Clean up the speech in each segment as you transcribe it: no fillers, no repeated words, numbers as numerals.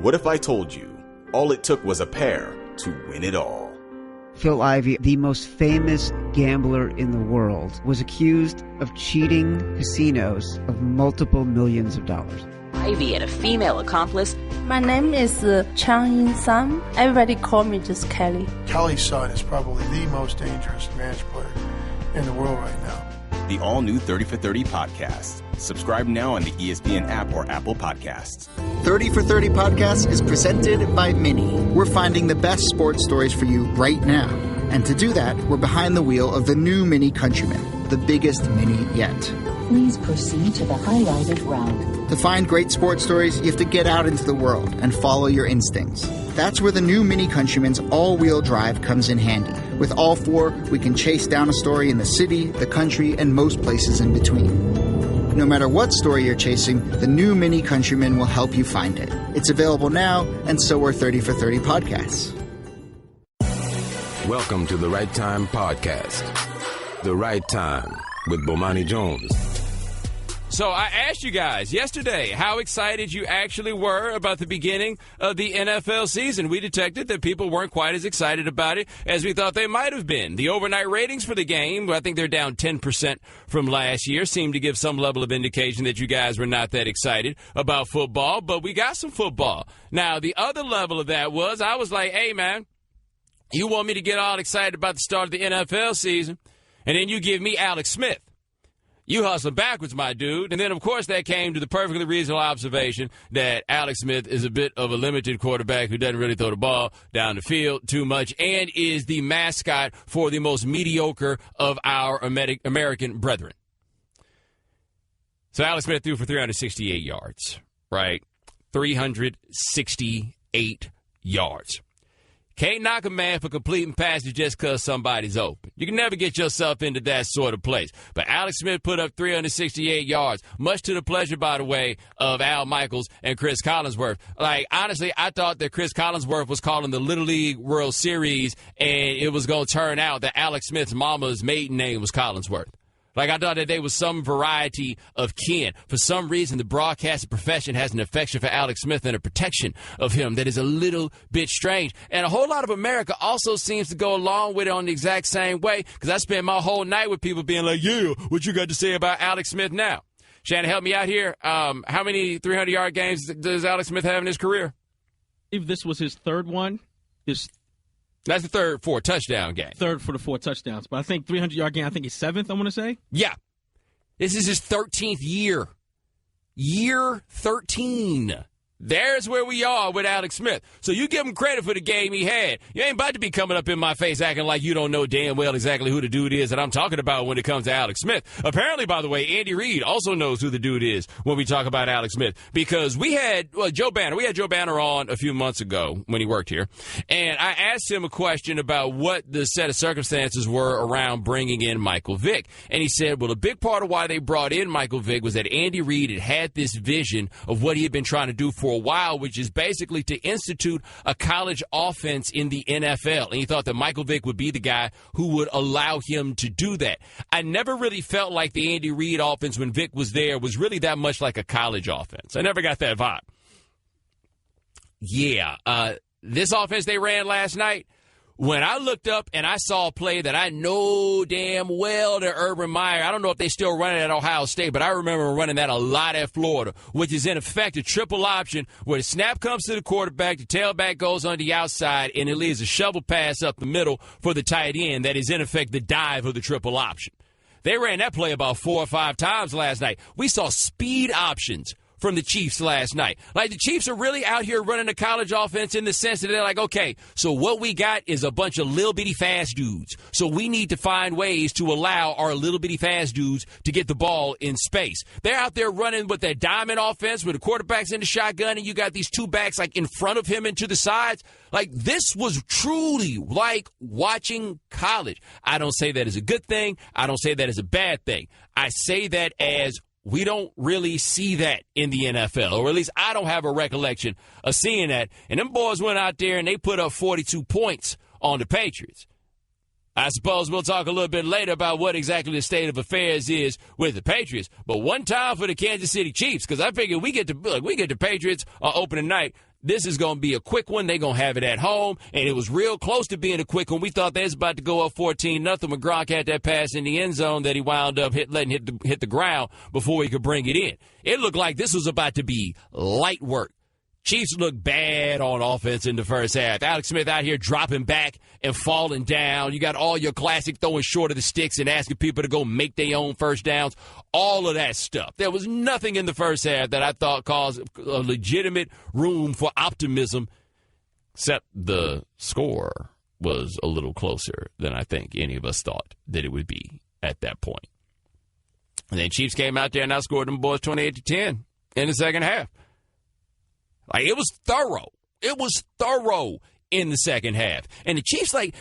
What if I told you all it took was a pair to win it all? Phil Ivey, the most famous gambler in the world, was accused of cheating casinos of multiple millions of dollars. Ivy and a female accomplice. My name is Chang Yin Sam. Everybody call me just Kelly. Kelly's son is probably the most dangerous match player in the world right now. The all-new 30 for 30 podcast. Subscribe now on the ESPN app or Apple Podcasts. 30 for 30 podcast is presented by Mini. We're finding the best sports stories for you right now. And to do that, we're behind the wheel of the new Mini Countryman, the biggest Mini yet. Please proceed to the highlighted route. To find great sports stories, you have to get out into the world and follow your instincts. That's where the new Mini Countryman's all-wheel drive comes in handy. With all four, we can chase down a story in the city, the country, and most places in between. No matter what story you're chasing, the new Mini Countryman will help you find it. It's available now, and so are 30 for 30 podcasts. Welcome to the Right Time Podcast. The Right Time with Bomani Jones. So I asked you guys yesterday how excited you actually were about the beginning of the NFL season. We detected that people weren't quite as excited about it as we thought they might have been. The overnight ratings for the game, I think they're down 10% from last year, seemed to give some level of indication that you guys were not that excited about football, but we got some football. Now, the other level of that was I was like, hey, man, you want me to get all excited about the start of the NFL season, and then you give me Alex Smith. You hustle backwards, my dude. And then, of course, that came to the perfectly reasonable observation that Alex Smith is a bit of a limited quarterback who doesn't really throw the ball down the field too much and is the mascot for the most mediocre of our American brethren. So Alex Smith threw for 368 yards, right? 368 yards. Can't knock a man for completing passes just because somebody's open. You can never get yourself into that sort of place. But Alex Smith put up 368 yards, much to the pleasure, by the way, of Al Michaels and Chris Collinsworth. Like, honestly, I thought that Chris Collinsworth was calling the Little League World Series, and it was going to turn out that Alex Smith's mama's maiden name was Collinsworth. Like, I thought that there was some variety of kin. For some reason, the broadcasting profession has an affection for Alex Smith and a protection of him that is a little bit strange. And a whole lot of America also seems to go along with it on the exact same way, because I spent my whole night with people being like, yeah, what you got to say about Alex Smith now? Shannon, help me out here. How many 300-yard games does Alex Smith have in his career? If this was his third one, that's the third 4-touchdown game. Third for the 4 touchdowns. But I think 300-yard game, I think he's 7th, I want to say. Yeah. This is his 13th year. Year 13. There's where we are with Alex Smith. So you give him credit for the game he had. You ain't about to be coming up in my face acting like you don't know damn well exactly who the dude is that I'm talking about when it comes to Alex Smith. Apparently, by the way, Andy Reid also knows who the dude is when we talk about Alex Smith. Because we had Joe Banner. We had Joe Banner on a few months ago when he worked here. And I asked him a question about what the set of circumstances were around bringing in Michael Vick. And he said, well, a big part of why they brought in Michael Vick was that Andy Reid had this vision of what he had been trying to do for a while, which is basically to institute a college offense in the NFL. And he thought that Michael Vick would be the guy who would allow him to do that. I never really felt like the Andy Reid offense when Vick was there was really that much like a college offense. I never got that vibe. Yeah, this offense they ran last night, when I looked up and I saw a play that I know damn well that Urban Meyer, I don't know if they still run it at Ohio State, but I remember running that a lot at Florida, which is in effect a triple option where the snap comes to the quarterback, the tailback goes on the outside, and it leaves a shovel pass up the middle for the tight end. That is in effect the dive of the triple option. They ran that play about 4 or 5 times last night. We saw speed options from the Chiefs last night. Like, the Chiefs are really out here running a college offense in the sense that they're like, okay, so what we got is a bunch of little bitty fast dudes. So we need to find ways to allow our little bitty fast dudes to get the ball in space. They're out there running with that diamond offense where the quarterback's in the shotgun and you got these two backs like in front of him and to the sides. Like, this was truly like watching college. I don't say that as a good thing. I don't say that as a bad thing. I say that as we don't really see that in the NFL, or at least I don't have a recollection of seeing that. And them boys went out there and they put up 42 points on the Patriots. I suppose we'll talk a little bit later about what exactly the state of affairs is with the Patriots. But one time for the Kansas City Chiefs, because I figure we get the Patriots on opening night. this is going to be a quick one. They're going to have it at home. And it was real close to being a quick one. We thought they was about to go up 14-0 when Gronk had that pass in the end zone that he wound up letting hit the ground before he could bring it in. It looked like this was about to be light work. Chiefs looked bad on offense in the first half. Alex Smith out here dropping back and falling down. You got all your classic throwing short of the sticks and asking people to go make their own first downs. All of that stuff. There was nothing in the first half that I thought caused a legitimate room for optimism, except the score was a little closer than I think any of us thought that it would be at that point. And then Chiefs came out there and outscored them boys 28-10 in the second half. Like, it was thorough. It was thorough in the second half. And the Chiefs out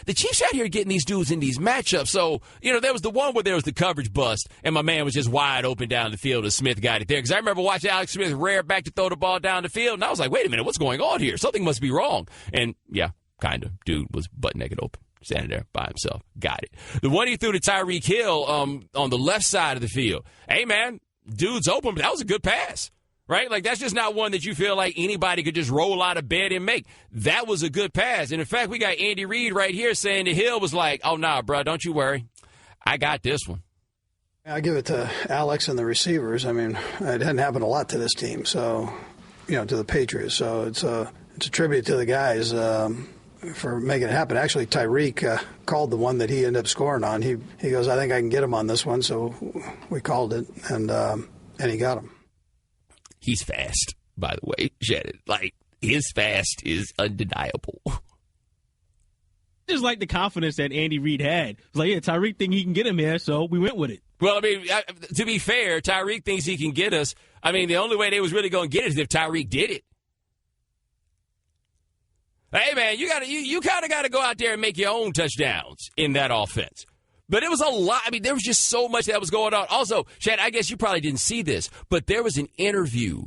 here getting these dudes in these matchups. So, there was the one where there was the coverage bust, and my man was just wide open down the field, and Smith got it there. Because I remember watching Alex Smith rear back to throw the ball down the field, and I was like, wait a minute, what's going on here? Something must be wrong. And, yeah, kind of. Dude was butt naked open, standing there by himself. Got it. The one he threw to Tyreek Hill on the left side of the field. Hey, man, dude's open, but that was a good pass. Right? Like, that's just not one that you feel like anybody could just roll out of bed and make. That was a good pass. And, in fact, we got Andy Reid right here saying the Hill was like, oh, nah, bro, don't you worry. I got this one. I give it to Alex and the receivers. I mean, it hadn't happened a lot to this team, so, to the Patriots. So it's a tribute to the guys for making it happen. Actually, Tyreek called the one that he ended up scoring on. He goes, I think I can get him on this one. So we called it, and he got him. He's fast, by the way, Shannon. Like, his fast is undeniable. Just like the confidence that Andy Reid had. It's like, yeah, Tyreek think he can get him here, so we went with it. Well, I mean, to be fair, Tyreek thinks he can get us. I mean, the only way they was really going to get it is if Tyreek did it. Hey, man, you kind of got to go out there and make your own touchdowns in that offense. But it was a lot. I mean, there was just so much that was going on. Also, Chad, I guess you probably didn't see this, but there was an interview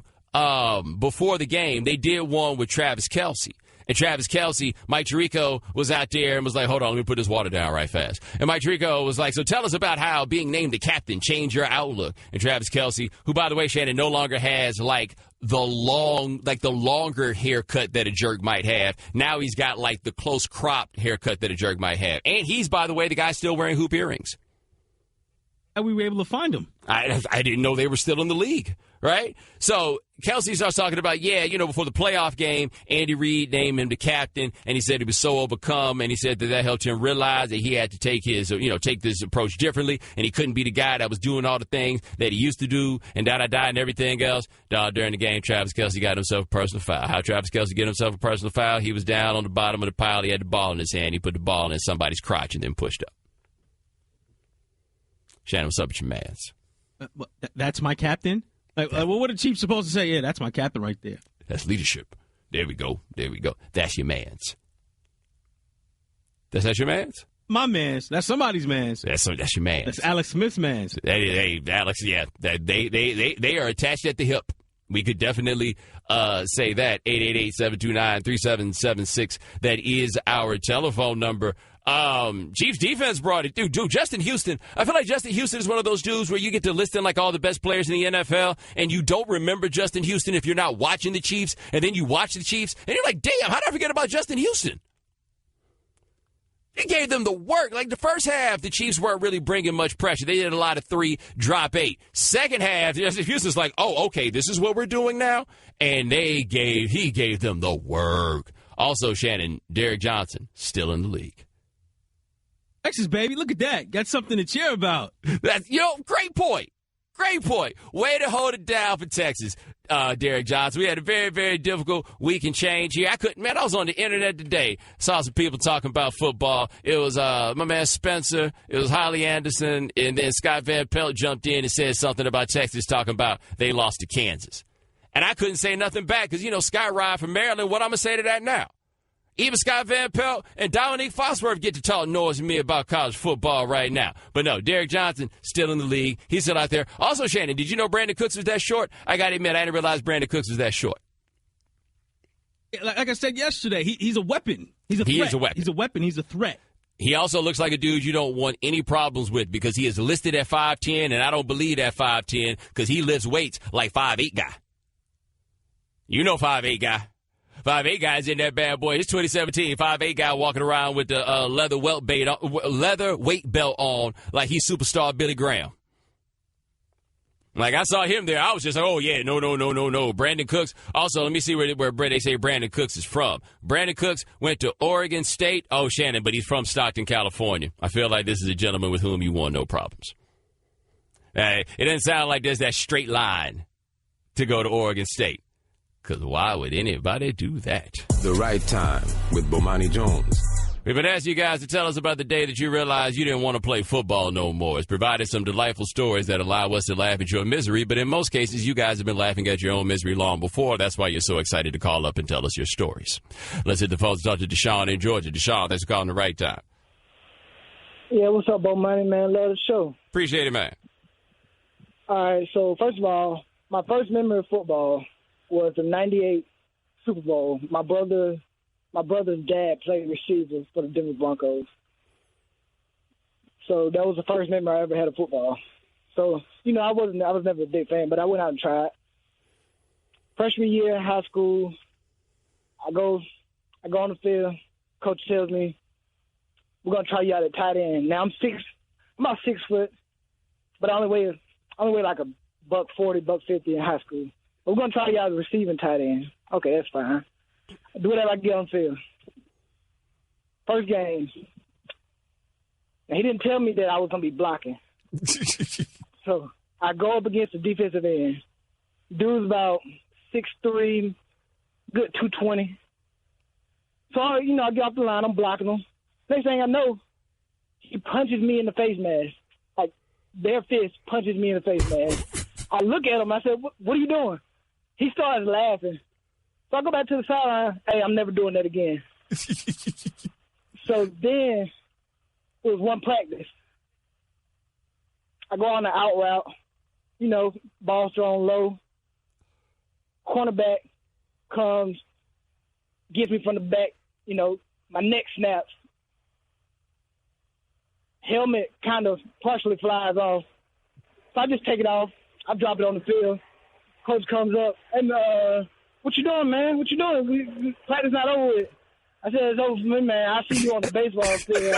before the game. They did one with Travis Kelce. And Travis Kelce, Mike Tirico was out there and was like, hold on, let me put this water down right fast. And Mike Tirico was like, so tell us about how being named the captain changed your outlook. And Travis Kelce, who, by the way, Shannon, no longer has, the longer haircut that a jerk might have. Now he's got, the close-cropped haircut that a jerk might have. And he's, by the way, the guy still wearing hoop earrings. How we were able to find him? I didn't know they were still in the league, right? So Kelce starts talking about, before the playoff game, Andy Reid named him the captain, and he said he was so overcome, and he said that helped him realize that he had to take take this approach differently, and he couldn't be the guy that was doing all the things that he used to do, and and everything else. During the game, Travis Kelce got himself a personal foul. How Travis Kelce get himself a personal foul? He was down on the bottom of the pile. He had the ball in his hand. He put the ball in somebody's crotch and then pushed up. Shannon, what's up with your mans? That's my captain? What are the Chiefs supposed to say? Yeah, that's my captain right there. That's leadership. There we go. That's your mans. That's your mans? My mans. That's somebody's mans. That's your mans. That's Alex Smith's mans. Hey, Alex, yeah. They are attached at the hip. We could definitely say that. 888-729-3776. That is our telephone number. Chiefs defense brought it. Dude, Justin Houston. I feel like Justin Houston is one of those dudes where you get to list in all the best players in the NFL, and you don't remember Justin Houston if you're not watching the Chiefs, and then you watch the Chiefs, and you're like, damn, how did I forget about Justin Houston? He gave them the work. The first half, the Chiefs weren't really bringing much pressure. They did a lot of 3, drop 8. Second half, Justin Houston's like, oh, okay, this is what we're doing now? And he gave them the work. Also, Shannon, Derek Johnson, still in the league. Texas, baby, look at that. Got something to cheer about. That's, great point. Great point. Way to hold it down for Texas, Derek Johnson. We had a very, very difficult week and change here. I was on the internet today. Saw some people talking about football. It was my man Spencer. It was Holly Anderson. And then Scott Van Pelt jumped in and said something about Texas, talking about they lost to Kansas. And I couldn't say nothing back because, Scott Ryan from Maryland, what I'm going to say to that now? Even Scott Van Pelt and Dominique Foxworth get to talk noise to me about college football right now. But no, Derek Johnson still in the league. He's still out there. Also, Shannon, did you know Brandon Cooks was that short? I got to admit, I didn't realize Brandon Cooks was that short. Like I said yesterday, he's a weapon. He's a threat. He is a weapon. He's a weapon. He's a threat. He also looks like a dude you don't want any problems with because he is listed at 5'10", and I don't believe that 5'10", because he lifts weights like 5'8" guy. 5'8" guy. 5'8" guy's in that bad boy. It's 2017. 5'8" guy walking around with the leather weight belt on like he's superstar Billy Graham. Like, I saw him there. I was just like, oh, yeah, no. Brandon Cooks. Also, let me see where they say Brandon Cooks is from. Brandon Cooks went to Oregon State. Oh, Shannon, but he's from Stockton, California. I feel like this is a gentleman with whom you want no problems. It doesn't sound like there's that straight line to go to Oregon State. Because why would anybody do that? The Right Time with Bomani Jones. We've been asking you guys to tell us about the day that you realized you didn't want to play football no more. It's provided some delightful stories that allow us to laugh at your misery, but in most cases, you guys have been laughing at your own misery long before. That's why you're so excited to call up and tell us your stories. Let's hit the phones and talk to Deshaun in Georgia. Deshaun, thanks for calling The Right Time. Yeah, what's up, Bomani, man? Love the show. Appreciate it, man. All right, so first of all, my first memory of football was the 98 Super Bowl. My brother's dad played receiver for the Denver Broncos. So that was the first memory I ever had of football. So, I was never a big fan, but I went out and tried. Freshman year in high school, I go on the field. Coach tells me, we're going to try you out at tight end. Now I'm about 6 foot, but I only weigh like a $140, $150 in high school. But we're going to try you out as receiving tight end. Okay, that's fine. I do whatever I get on the field. First game. And he didn't tell me that I was going to be blocking. So I go up against the defensive end. Dude's about 6'3", good 220. So, I get off the line. I'm blocking him. Next thing I know, he punches me in the face mask. Like, bare fist punches me in the face mask. I look at him. I said, what are you doing? He starts laughing. So I go back to the sideline. Hey, I'm never doing that again. So then it was one practice. I go on the out route. Ball thrown low. Cornerback comes, gets me from the back. My neck snaps. Helmet kind of partially flies off. So I just take it off. I drop it on the field. Coach comes up, and what you doing, man? What you doing? Practice not over with. I said, it's over for me, man. I see you on the baseball field.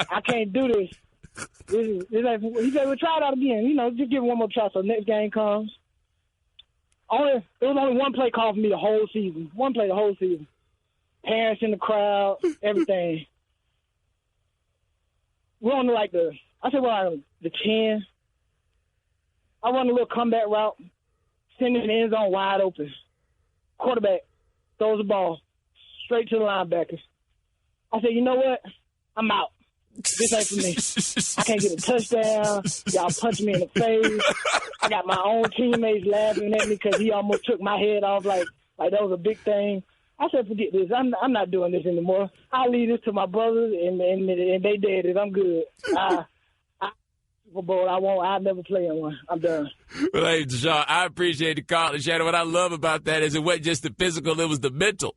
I can't do this. He said, we'll try it out again. Just give it one more try. So next game comes. There was only one play called for me the whole season. One play the whole season. Parents in the crowd, everything. We're on the 10. I run a little comeback route, sending the end zone wide open. Quarterback throws the ball straight to the linebackers. I said, you know what? I'm out. This ain't for me. I can't get a touchdown. Y'all punch me in the face. I got my own teammates laughing at me because he almost took my head off like that was a big thing. I said, forget this. I'm not doing this anymore. I'll leave this to my brothers, and they did it. I'm good. Super Bowl, I'll never play in one. I'm done. Well, hey, Deshaun, I appreciate the call. And Shannon, what I love about that is it wasn't just the physical, it was the mental.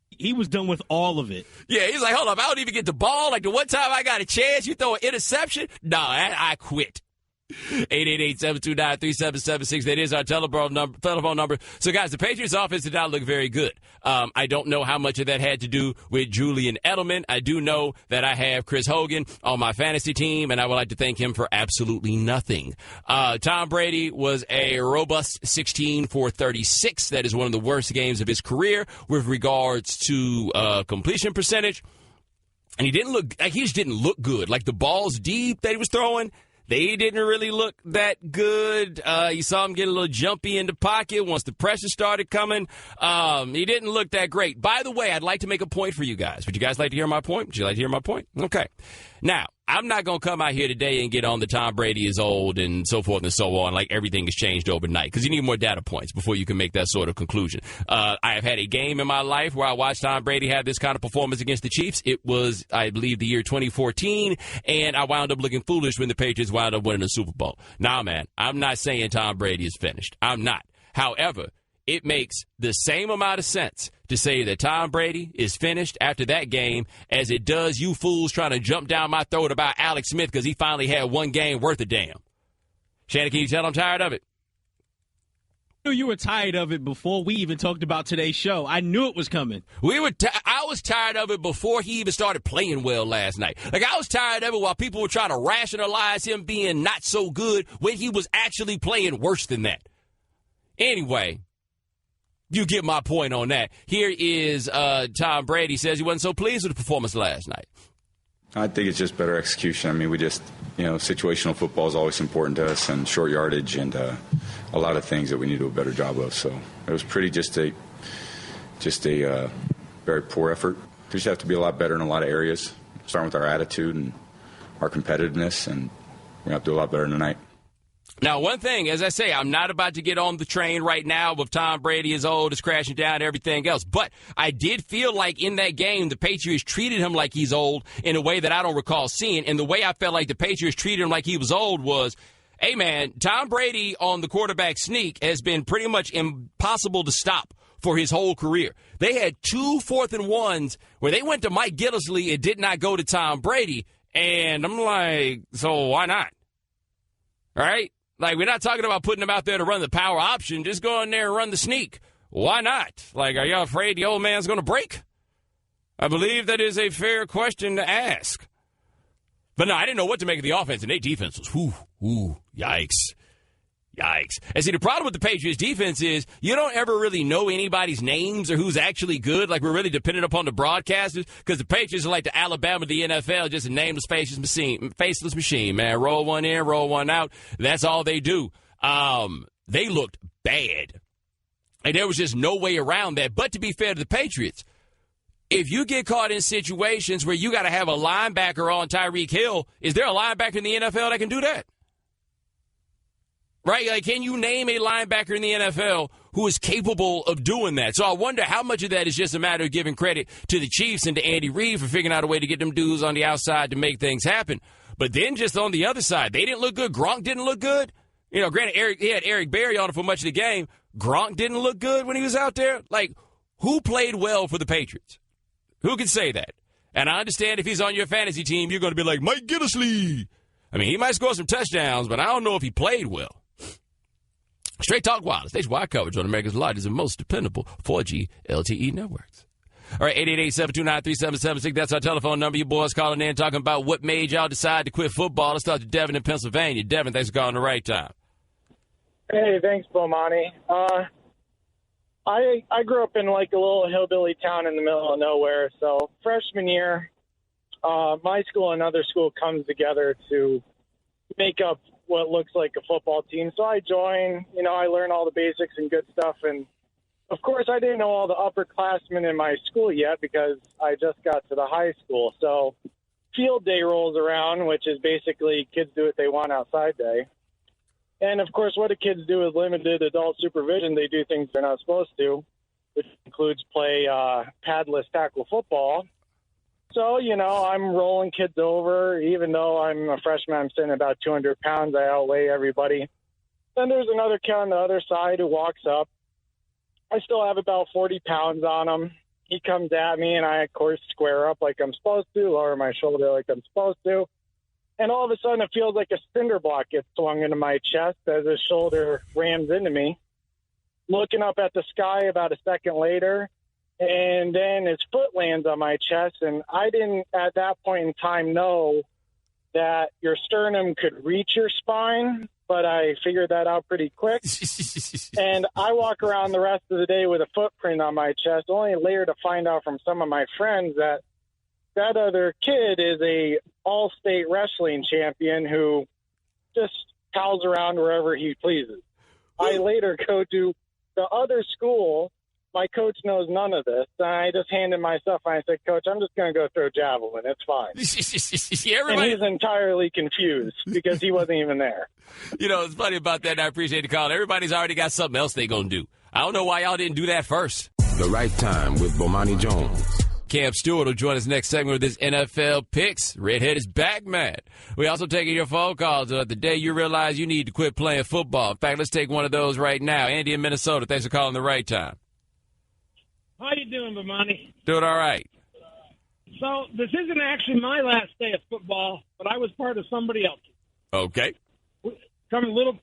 He was done with all of it. Yeah, he's like, hold up, I don't even get the ball. Like the one time I got a chance, you throw an interception? No, I quit. 888-729-3776. That is our telephone number. So, guys, the Patriots' offense did not look very good. I don't know how much of that had to do with Julian Edelman. I do know that I have Chris Hogan on my fantasy team, and I would like to thank him for absolutely nothing. Tom Brady was a robust 16 for 36. That is one of the worst games of his career with regards to completion percentage. And he just didn't look good. Like the balls deep that he was throwing, they didn't really look that good. You saw him get a little jumpy in the pocket once the pressure started coming. He didn't look that great. By the way, I'd like to make a point for you guys. Would you guys like to hear my point? Would you like to hear my point? Okay. Now, I'm not going to come out here today and get on the Tom Brady is old and so forth and so on, like everything has changed overnight, because you need more data points before you can make that sort of conclusion. I have had a game in my life where I watched Tom Brady have this kind of performance against the Chiefs. It was, I believe, the year 2014, and I wound up looking foolish when the Patriots wound up winning the Super Bowl. Nah, man, I'm not saying Tom Brady is finished. I'm not. However, it makes the same amount of sense to say that Tom Brady is finished after that game as it does you fools trying to jump down my throat about Alex Smith because he finally had one game worth a damn. Shannon, can you tell I'm tired of it? knew you were tired of it before we even talked about today's show. I knew it was coming. I was tired of it before he even started playing well last night. Like, I was tired of it while people were trying to rationalize him being not so good when he was actually playing worse than that. Anyway, you get my point on that. Here is Tom Brady says he wasn't so pleased with the performance last night. I think it's just better execution. I mean, we just, situational football is always important to us, and short yardage, and a lot of things that we need to do a better job of. So it was pretty just a very poor effort. We just have to be a lot better in a lot of areas, starting with our attitude and our competitiveness, and we have to do a lot better tonight. Now, one thing, as I say, I'm not about to get on the train right now with Tom Brady is old, is crashing down, everything else. But I did feel like in that game, the Patriots treated him like he's old in a way that I don't recall seeing. And the way I felt like the Patriots treated him like he was old was, hey, man, Tom Brady on the quarterback sneak has been pretty much impossible to stop for his whole career. They had 2 4th-and-1s where they went to Mike Gillislee and did not go to Tom Brady. And I'm like, so why not? All right? Like, we're not talking about putting him out there to run the power option. Just go in there and run the sneak. Why not? Like, are y'all afraid the old man's going to break? I believe that is a fair question to ask. But no, I didn't know what to make of the offense, and their defense was, yikes. Yikes. And see, the problem with the Patriots defense is you don't ever really know anybody's names or who's actually good. Like, we're really dependent upon the broadcasters because the Patriots are like the Alabama of the NFL, just a nameless, faceless machine, man. Roll one in, roll one out. That's all they do. They looked bad. And there was just no way around that. But to be fair to the Patriots, if you get caught in situations where you got to have a linebacker on Tyreek Hill, is there a linebacker in the NFL that can do that? Right? Like, can you name a linebacker in the NFL who is capable of doing that? So I wonder how much of that is just a matter of giving credit to the Chiefs and to Andy Reid for figuring out a way to get them dudes on the outside to make things happen. But then just on the other side, they didn't look good. Gronk didn't look good. Granted, he had Eric Berry on it for much of the game. Gronk didn't look good when he was out there. Like, who played well for the Patriots? Who can say that? And I understand if he's on your fantasy team, you're going to be like, Mike Gillislee. I mean, he might score some touchdowns, but I don't know if he played well. Straight Talk Wireless, nationwide coverage on America's largest and most dependable 4G LTE networks. All right, 888-729-3776. That's our telephone number. You boys calling in talking about what made y'all decide to quit football. Let's start to Devin in Pennsylvania. Devin, thanks for calling the right time. Hey, thanks, Bomani. I grew up in like a little hillbilly town in the middle of nowhere. So freshman year, my school and another school comes together to make up what looks like a football team. So I join, I learn all the basics and good stuff. And of course I didn't know all the upperclassmen in my school yet because I just got to the high school. So field day rolls around, which is basically kids do what they want outside day. And of course what do kids do with limited adult supervision? They do things they're not supposed to, which includes play padless tackle football. So, I'm rolling kids over. Even though I'm a freshman, I'm sitting about 200 pounds. I outweigh everybody. Then there's another kid on the other side who walks up. I still have about 40 pounds on him. He comes at me, and I, of course, square up like I'm supposed to, lower my shoulder like I'm supposed to. And all of a sudden, it feels like a cinder block gets swung into my chest as his shoulder rams into me. Looking up at the sky about a second later, and then his foot lands on my chest, and I didn't at that point in time know that your sternum could reach your spine, but I figured that out pretty quick. And I walk around the rest of the day with a footprint on my chest, only later to find out from some of my friends that that other kid is a all-state wrestling champion who just pals around wherever he pleases. I later go to the other school. My coach knows none of this. And I just handed my stuff and I said, Coach, I'm just going to go throw javelin. It's fine. And he's entirely confused because he wasn't even there. It's funny about that. And I appreciate the call. Everybody's already got something else they're going to do. I don't know why y'all didn't do that first. The Right Time with Bomani Jones. Cam Stewart will join us next segment with his NFL picks. Redhead is back, man. We also taking your phone calls the day you realize you need to quit playing football. In fact, let's take one of those right now. Andy in Minnesota, thanks for calling the right time. How you doing, Bomani? Doing all right. So this isn't actually my last day of football, but I was part of somebody else's. Okay. From a little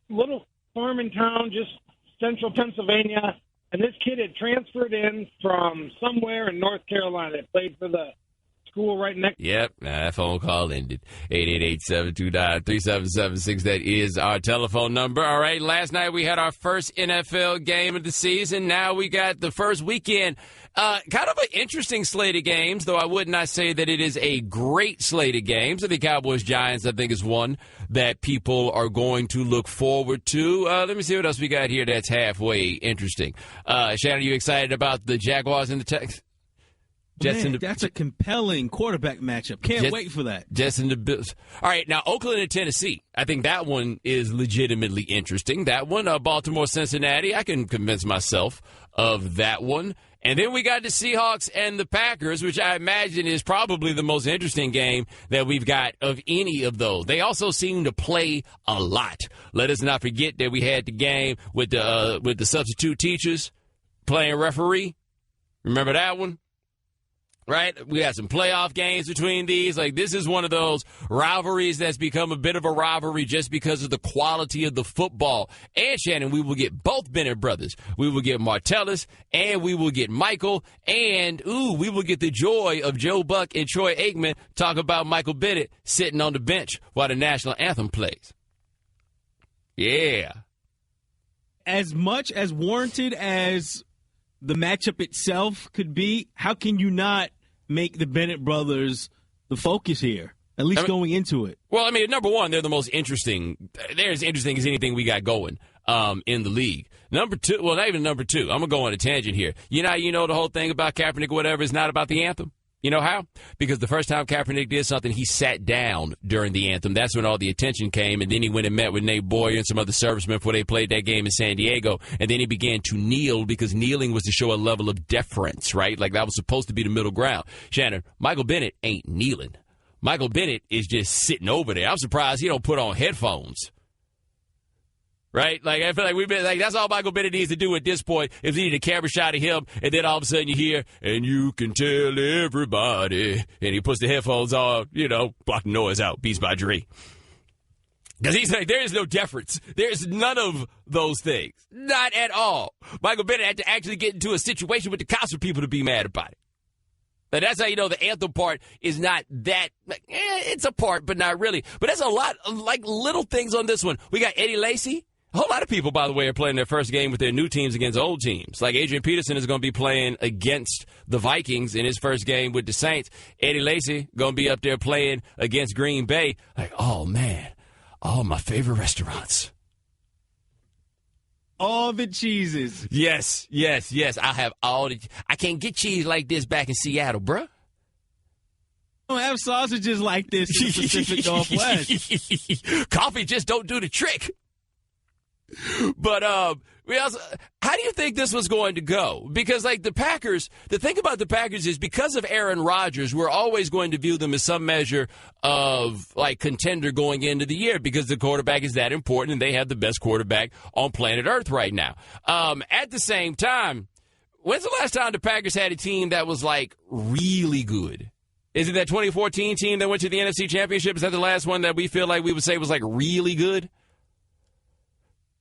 farming town just Central Pennsylvania, and this kid had transferred in from somewhere in North Carolina. They played for the school right next. Yep, that phone call ended. 888-729-3776. That is our telephone number. All right, last night we had our first NFL game of the season. Now we got the first weekend. Kind of an interesting slate of games, though I would not say that it is a great slate of games. The Cowboys-Giants, I think, is one that people are going to look forward to. Let me see what else we got here that's halfway interesting. Shannon, are you excited about the Jaguars and the Texans? That's a compelling quarterback matchup. Can't wait for that. Jets and the Bills. All right, now Oakland and Tennessee. I think that one is legitimately interesting. That one, Baltimore, Cincinnati. I can convince myself of that one. And then we got the Seahawks and the Packers, which I imagine is probably the most interesting game that we've got of any of those. They also seem to play a lot. Let us not forget that we had the game with the substitute teachers playing referee. Remember that one? Right? We had some playoff games between these. Like, this is one of those rivalries that's become a bit of a rivalry just because of the quality of the football. And, Shannon, we will get both Bennett brothers. We will get Martellus, and we will get Michael, and, we will get the joy of Joe Buck and Troy Aikman talk about Michael Bennett sitting on the bench while the national anthem plays. Yeah. As much as warranted as the matchup itself could be, how can you not make the Bennett brothers the focus here, at least going into it? Well, I mean, number one, they're the most interesting. They're as interesting as anything we got going in the league. Number two, well, not even number two. I'm going to go on a tangent here. You know the whole thing about Kaepernick or whatever is not about the anthem? You know how? Because the first time Kaepernick did something, he sat down during the anthem. That's when all the attention came, and then he went and met with Nate Boyer and some other servicemen before they played that game in San Diego, and then he began to kneel because kneeling was to show a level of deference, right? Like that was supposed to be the middle ground. Shannon, Michael Bennett ain't kneeling. Michael Bennett is just sitting over there. I'm surprised he don't put on headphones. Right? Like, I feel like we've been, like, that's all Michael Bennett needs to do at this point is he need a camera shot of him, and then all of a sudden you hear, and you can tell everybody, and he puts the headphones on, block the noise out, Beats by Dre. Because he's like, there is no deference. There's none of those things. Not at all. Michael Bennett had to actually get into a situation with the cops for people to be mad about it. And that's how you know the anthem part is not that, it's a part, but not really. But there's a lot of, like, little things on this one. We got Eddie Lacy. A whole lot of people, by the way, are playing their first game with their new teams against old teams. Like Adrian Peterson is going to be playing against the Vikings in his first game with the Saints. Eddie Lacy going to be up there playing against Green Bay. Like, oh, man, all my favorite restaurants. All the cheeses. Yes. I have all the. I can't get cheese like this back in Seattle, bruh. Don't have sausages like this in the Pacific Northwest. Coffee just don't do the trick. But we also, how do you think this was going to go? Because, like, the Packers, the thing about the Packers is because of Aaron Rodgers, we're always going to view them as some measure of, like, contender going into the year because the quarterback is that important and they have the best quarterback on planet Earth right now. At the same time, when's the last time the Packers had a team that was, like, really good? Is it that 2014 team that went to the NFC Championship? Is that the last one that we feel like we would say was, like, really good?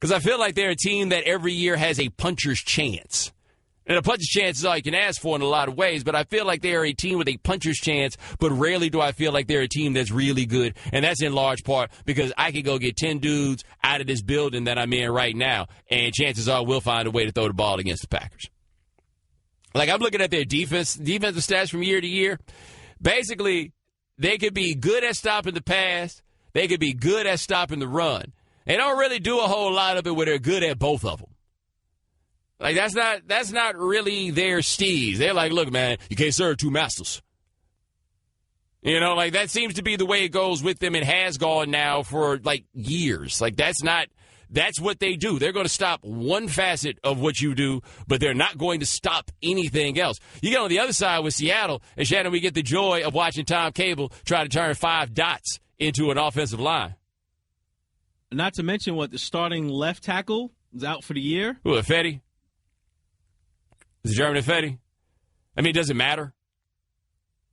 Because I feel like they're a team that every year has a puncher's chance. And a puncher's chance is all you can ask for in a lot of ways, but I feel like they are a team with a puncher's chance, but rarely do I feel like they're a team that's really good. And that's in large part because I could go get 10 dudes out of this building that I'm in right now, and chances are we'll find a way to throw the ball against the Packers. Like, I'm looking at their defensive stats from year to year. Basically, they could be good at stopping the pass. They could be good at stopping the run. They don't really do a whole lot of it where they're good at both of them. Like, that's not really their steez. They're like, look, man, you can't serve two masters. Like, that seems to be the way it goes with them and has gone now for, like, years. Like, that's what they do. They're going to stop one facet of what you do, but they're not going to stop anything else. You get on the other side with Seattle, and Shannon, we get the joy of watching Tom Cable try to turn 5 dots into an offensive line. Not to mention the starting left tackle is out for the year. Who, Fetty? Is it German Fetty? I mean, does it matter?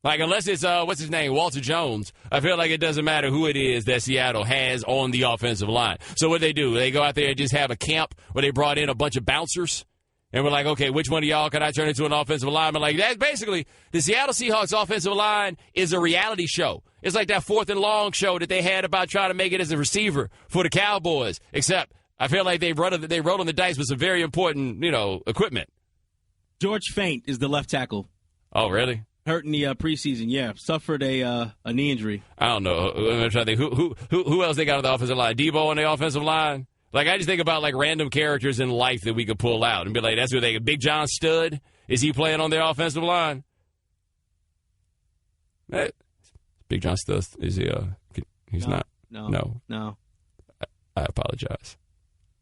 Like, unless it's, what's his name, Walter Jones, I feel like it doesn't matter who it is that Seattle has on the offensive line. So what they do, they go out there and just have a camp where they brought in a bunch of bouncers, and we're like, okay, which one of y'all can I turn into an offensive lineman? Like, that's basically, the Seattle Seahawks offensive line is a reality show. It's like that 4th and Long show that they had about trying to make it as a receiver for the Cowboys, except I feel like they rolled on the dice with some very important, equipment. George Fant is the left tackle. Oh, really? Hurt in the preseason, yeah. Suffered a knee injury. I don't know. I'm trying to think. Who else they got on the offensive line? Debo on the offensive line? Like, I just think about, like, random characters in life that we could pull out and be like, that's who they – Big John Stud, is he playing on their offensive line? Big John Stud, is he he's not? No. I apologize.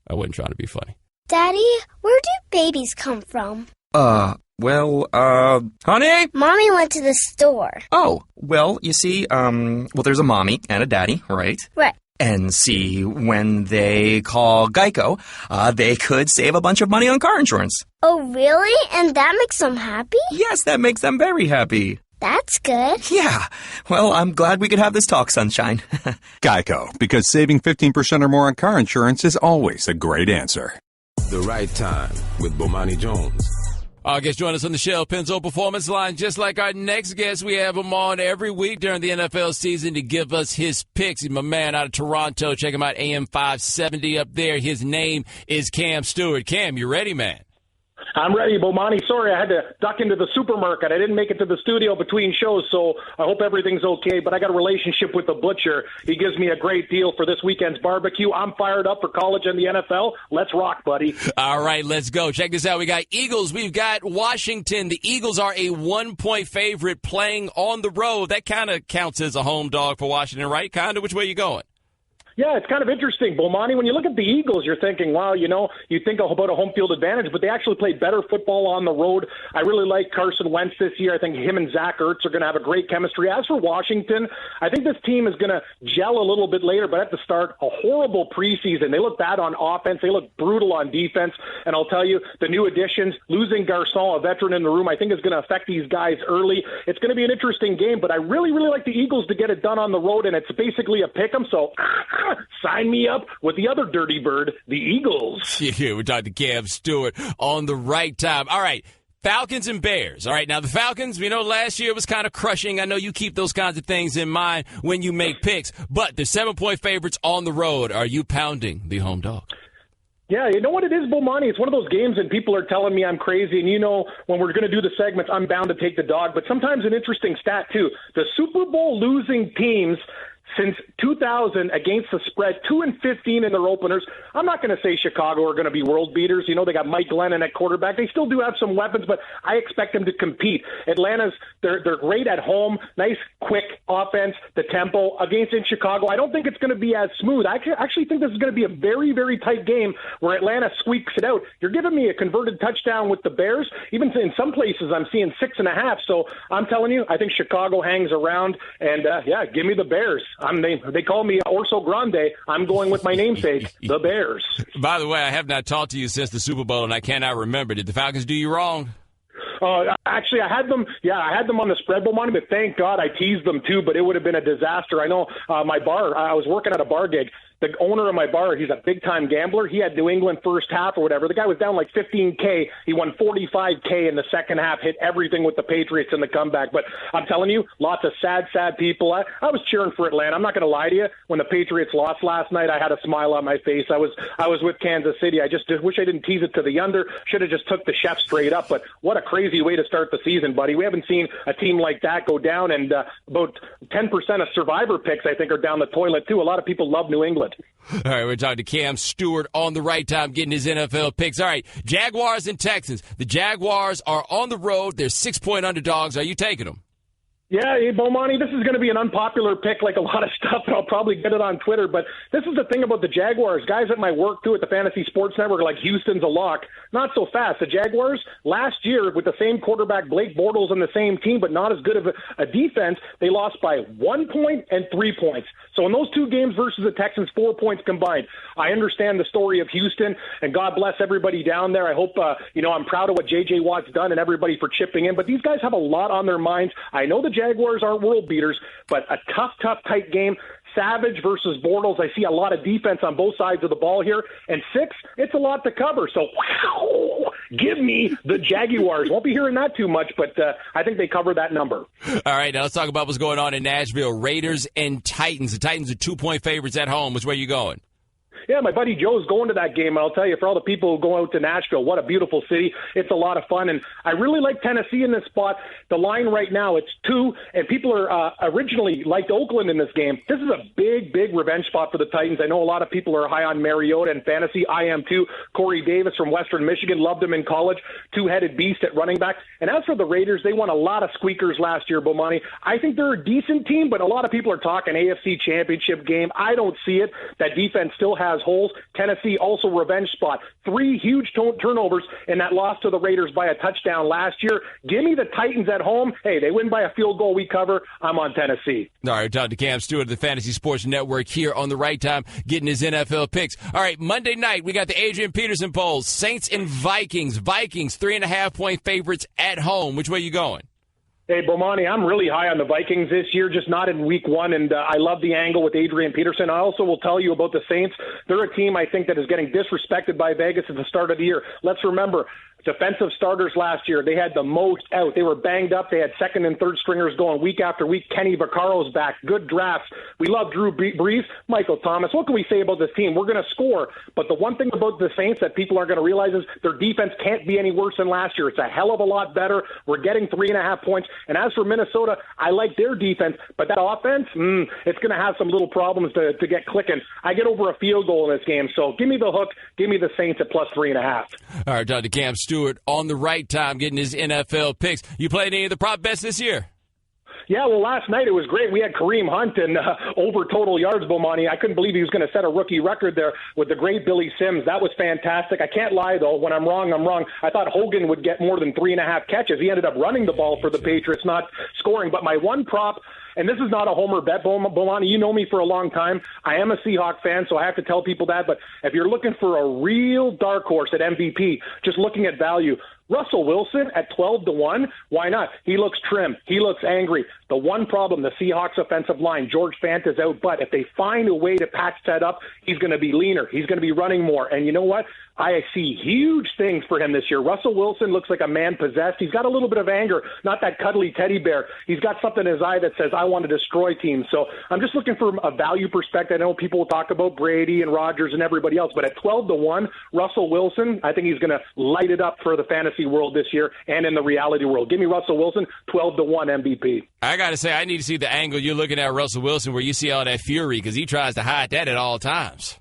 I wasn't trying to be funny. Daddy, where do babies come from? Honey? Mommy went to the store. Oh, well, you see, there's a mommy and a daddy, right? Right. And see, when they call Geico, they could save a bunch of money on car insurance. Oh, really? And that makes them happy? Yes, that makes them very happy. That's good. Yeah. Well, I'm glad we could have this talk, Sunshine. Geico, because saving 15% or more on car insurance is always a great answer. The Right Time with Bomani Jones. Our guest join us on the Shell Pennzoil Performance Line. Just like our next guest, we have him on every week during the NFL season to give us his picks. He's my man out of Toronto. Check him out, AM 570 up there. His name is Cam Stewart. Cam, you ready, man? I'm ready, Bomani. Sorry, I had to duck into the supermarket. I didn't make it to the studio between shows, so I hope everything's okay. But I got a relationship with the butcher. He gives me a great deal for this weekend's barbecue. I'm fired up for college and the NFL. Let's rock, buddy. All right, let's go. Check this out. We got Eagles. We've got Washington. The Eagles are a 1-point favorite playing on the road. That kind of counts as a home dog for Washington, right? Kind of. Which way you going? Yeah, it's kind of interesting, Bomani. When you look at the Eagles, you're thinking, wow, you think about a home field advantage, but they actually played better football on the road. I really like Carson Wentz this year. I think him and Zach Ertz are going to have a great chemistry. As for Washington, I think this team is going to gel a little bit later, but at the start, a horrible preseason. They look bad on offense. They look brutal on defense. And I'll tell you, the new additions, losing Garcon, a veteran in the room, I think is going to affect these guys early. It's going to be an interesting game, but I really, really like the Eagles to get it done on the road, and it's basically a pick 'em, so sign me up with the other dirty bird, the Eagles. Yeah, we're talking to Cam Stewart on the Right Time. All right, Falcons and Bears. All right, now the Falcons, we know last year was kind of crushing. I know you keep those kinds of things in mind when you make picks, but they're 7-point favorites on the road. Are you pounding the home dog? Yeah, you know what it is, Bomani? It's one of those games, and people are telling me I'm crazy. And when we're going to do the segments, I'm bound to take the dog. But sometimes an interesting stat, too. The Super Bowl losing teams since 2000 against the spread, 2-15 in their openers. I'm not going to say Chicago are going to be world beaters. They got Mike Glennon at quarterback. They still do have some weapons, but I expect them to compete. Atlanta's, they're great at home, nice, quick offense, the tempo. Against in Chicago, I don't think it's going to be as smooth. I actually think this is going to be a very, very tight game where Atlanta squeaks it out. You're giving me a converted touchdown with the Bears. Even in some places, I'm seeing 6.5. So I'm telling you, I think Chicago hangs around, and give me the Bears. They call me Orso Grande. I'm going with my namesake, the Bears. By the way, I have not talked to you since the Super Bowl, and I cannot remember. Did the Falcons do you wrong? Actually, I had them. Yeah, I had them on the spread, Bomani, but thank God I teased them too. But it would have been a disaster. I know my bar. I was working at a bar gig. The owner of my bar, he's a big-time gambler. He had New England first half or whatever. The guy was down like $15K. He won $45K in the second half, hit everything with the Patriots in the comeback. But I'm telling you, lots of sad people. I was cheering for Atlanta. I'm not going to lie to you. When the Patriots lost last night, I had a smile on my face. I was with Kansas City. I just wish I didn't tease it to the under. Should have just took the chef straight up. But what a crazy way to start the season, buddy. We haven't seen a team like that go down, and about 10% of survivor picks, I think, are down the toilet, too. A lot of people love New England. All right, we're talking to Cam Stewart on the Right Time, getting his NFL picks. All right, Jaguars and Texans. The Jaguars are on the road. They're 6-point underdogs. Are you taking them? Yeah, hey, Bomani, this is going to be an unpopular pick like a lot of stuff, and I'll probably get it on Twitter, but this is the thing about the Jaguars. Guys at my work, too, at the Fantasy Sports Network, like Houston's a lock. Not so fast. The Jaguars, last year, with the same quarterback, Blake Bortles, on the same team, but not as good of a defense, they lost by 1 point and 3 points. So in those two games versus the Texans, 4 points combined. I understand the story of Houston, and God bless everybody down there. I hope, I'm proud of what J.J. Watt's done and everybody for chipping in, but these guys have a lot on their minds. I know the Jaguars aren't world beaters, but a tough, tight game. Savage versus Bortles. I see a lot of defense on both sides of the ball here. And 6, it's a lot to cover. So, give me the Jaguars. Won't be hearing that too much, but I think they cover that number. All right, now let's talk about what's going on in Nashville. Raiders and Titans. The Titans are 2-point favorites at home. Which way are you going? Yeah, my buddy Joe's going to that game, and I'll tell you, for all the people who go out to Nashville, what a beautiful city. It's a lot of fun, and I really like Tennessee in this spot. The line right now, it's 2, and people are originally liked Oakland in this game. This is a big revenge spot for the Titans. I know a lot of people are high on Mariota and fantasy. I am too. Corey Davis from Western Michigan, loved him in college. Two-headed beast at running back. And as for the Raiders, they won a lot of squeakers last year, Bomani. I think they're a decent team, but a lot of people are talking AFC Championship game. I don't see it. That defense still has holes. Tennessee also revenge spot. 3 huge turnovers in that loss to the Raiders by a touchdown last year. Give me the Titans at home. Hey, they win by a field goal. We cover. I'm on Tennessee. All right, talking to Cam Stewart of the Fantasy Sports Network here on the right time, getting his NFL picks. All right, Monday night, we got the Adrian Peterson polls. Saints and Vikings. Vikings, 3.5-point favorites at home. Which way you going? Hey, Bomani, I'm really high on the Vikings this year, just not in week 1, and I love the angle with Adrian Peterson. I also will tell you about the Saints. They're a team, I think, that is getting disrespected by Vegas at the start of the year. Let's remember, defensive starters last year, they had the most out. They were banged up. They had second and third stringers going week after week. Kenny Vaccaro's back. Good drafts. We love Drew Brees, Michael Thomas. What can we say about this team? We're going to score. But the one thing about the Saints that people aren't going to realize is their defense can't be any worse than last year. It's a hell of a lot better. We're getting 3.5 points. And as for Minnesota, I like their defense, but that offense, it's going to have some little problems to get clicking. I get over a field goal in this game. So give me the hook. Give me the Saints at plus 3.5. All right, Dr. Cam Stewart on the right time, getting his NFL picks. You played any of the prop bets this year? Yeah, well, last night it was great. We had Kareem Hunt and over total yards, Bomani. I couldn't believe he was going to set a rookie record there with the great Billy Sims. That was fantastic. I can't lie, though. When I'm wrong, I'm wrong. I thought Hogan would get more than 3.5 catches. He ended up running the ball for the Patriots, not scoring. But my one prop, and this is not a homer bet, Bomani, you know me for a long time. I am a Seahawk fan, so I have to tell people that. But if you're looking for a real dark horse at MVP, just looking at value, Russell Wilson at 12-1, why not? He looks trim. He looks angry. The one problem, the Seahawks offensive line, George Fant is out, but if they find a way to patch that up, he's going to be leaner. He's going to be running more. And you know what? I see huge things for him this year. Russell Wilson looks like a man possessed. He's got a little bit of anger, not that cuddly teddy bear. He's got something in his eye that says, I want to destroy teams. So I'm just looking for a value perspective. I know people will talk about Brady and Rodgers and everybody else, but at 12-1, Russell Wilson, I think he's going to light it up for the fantasy world this year and in the reality world. Give me Russell Wilson, 12-1 MVP. I got to say, I need to see the angle you're looking at Russell Wilson where you see all that fury because he tries to hide that at all times.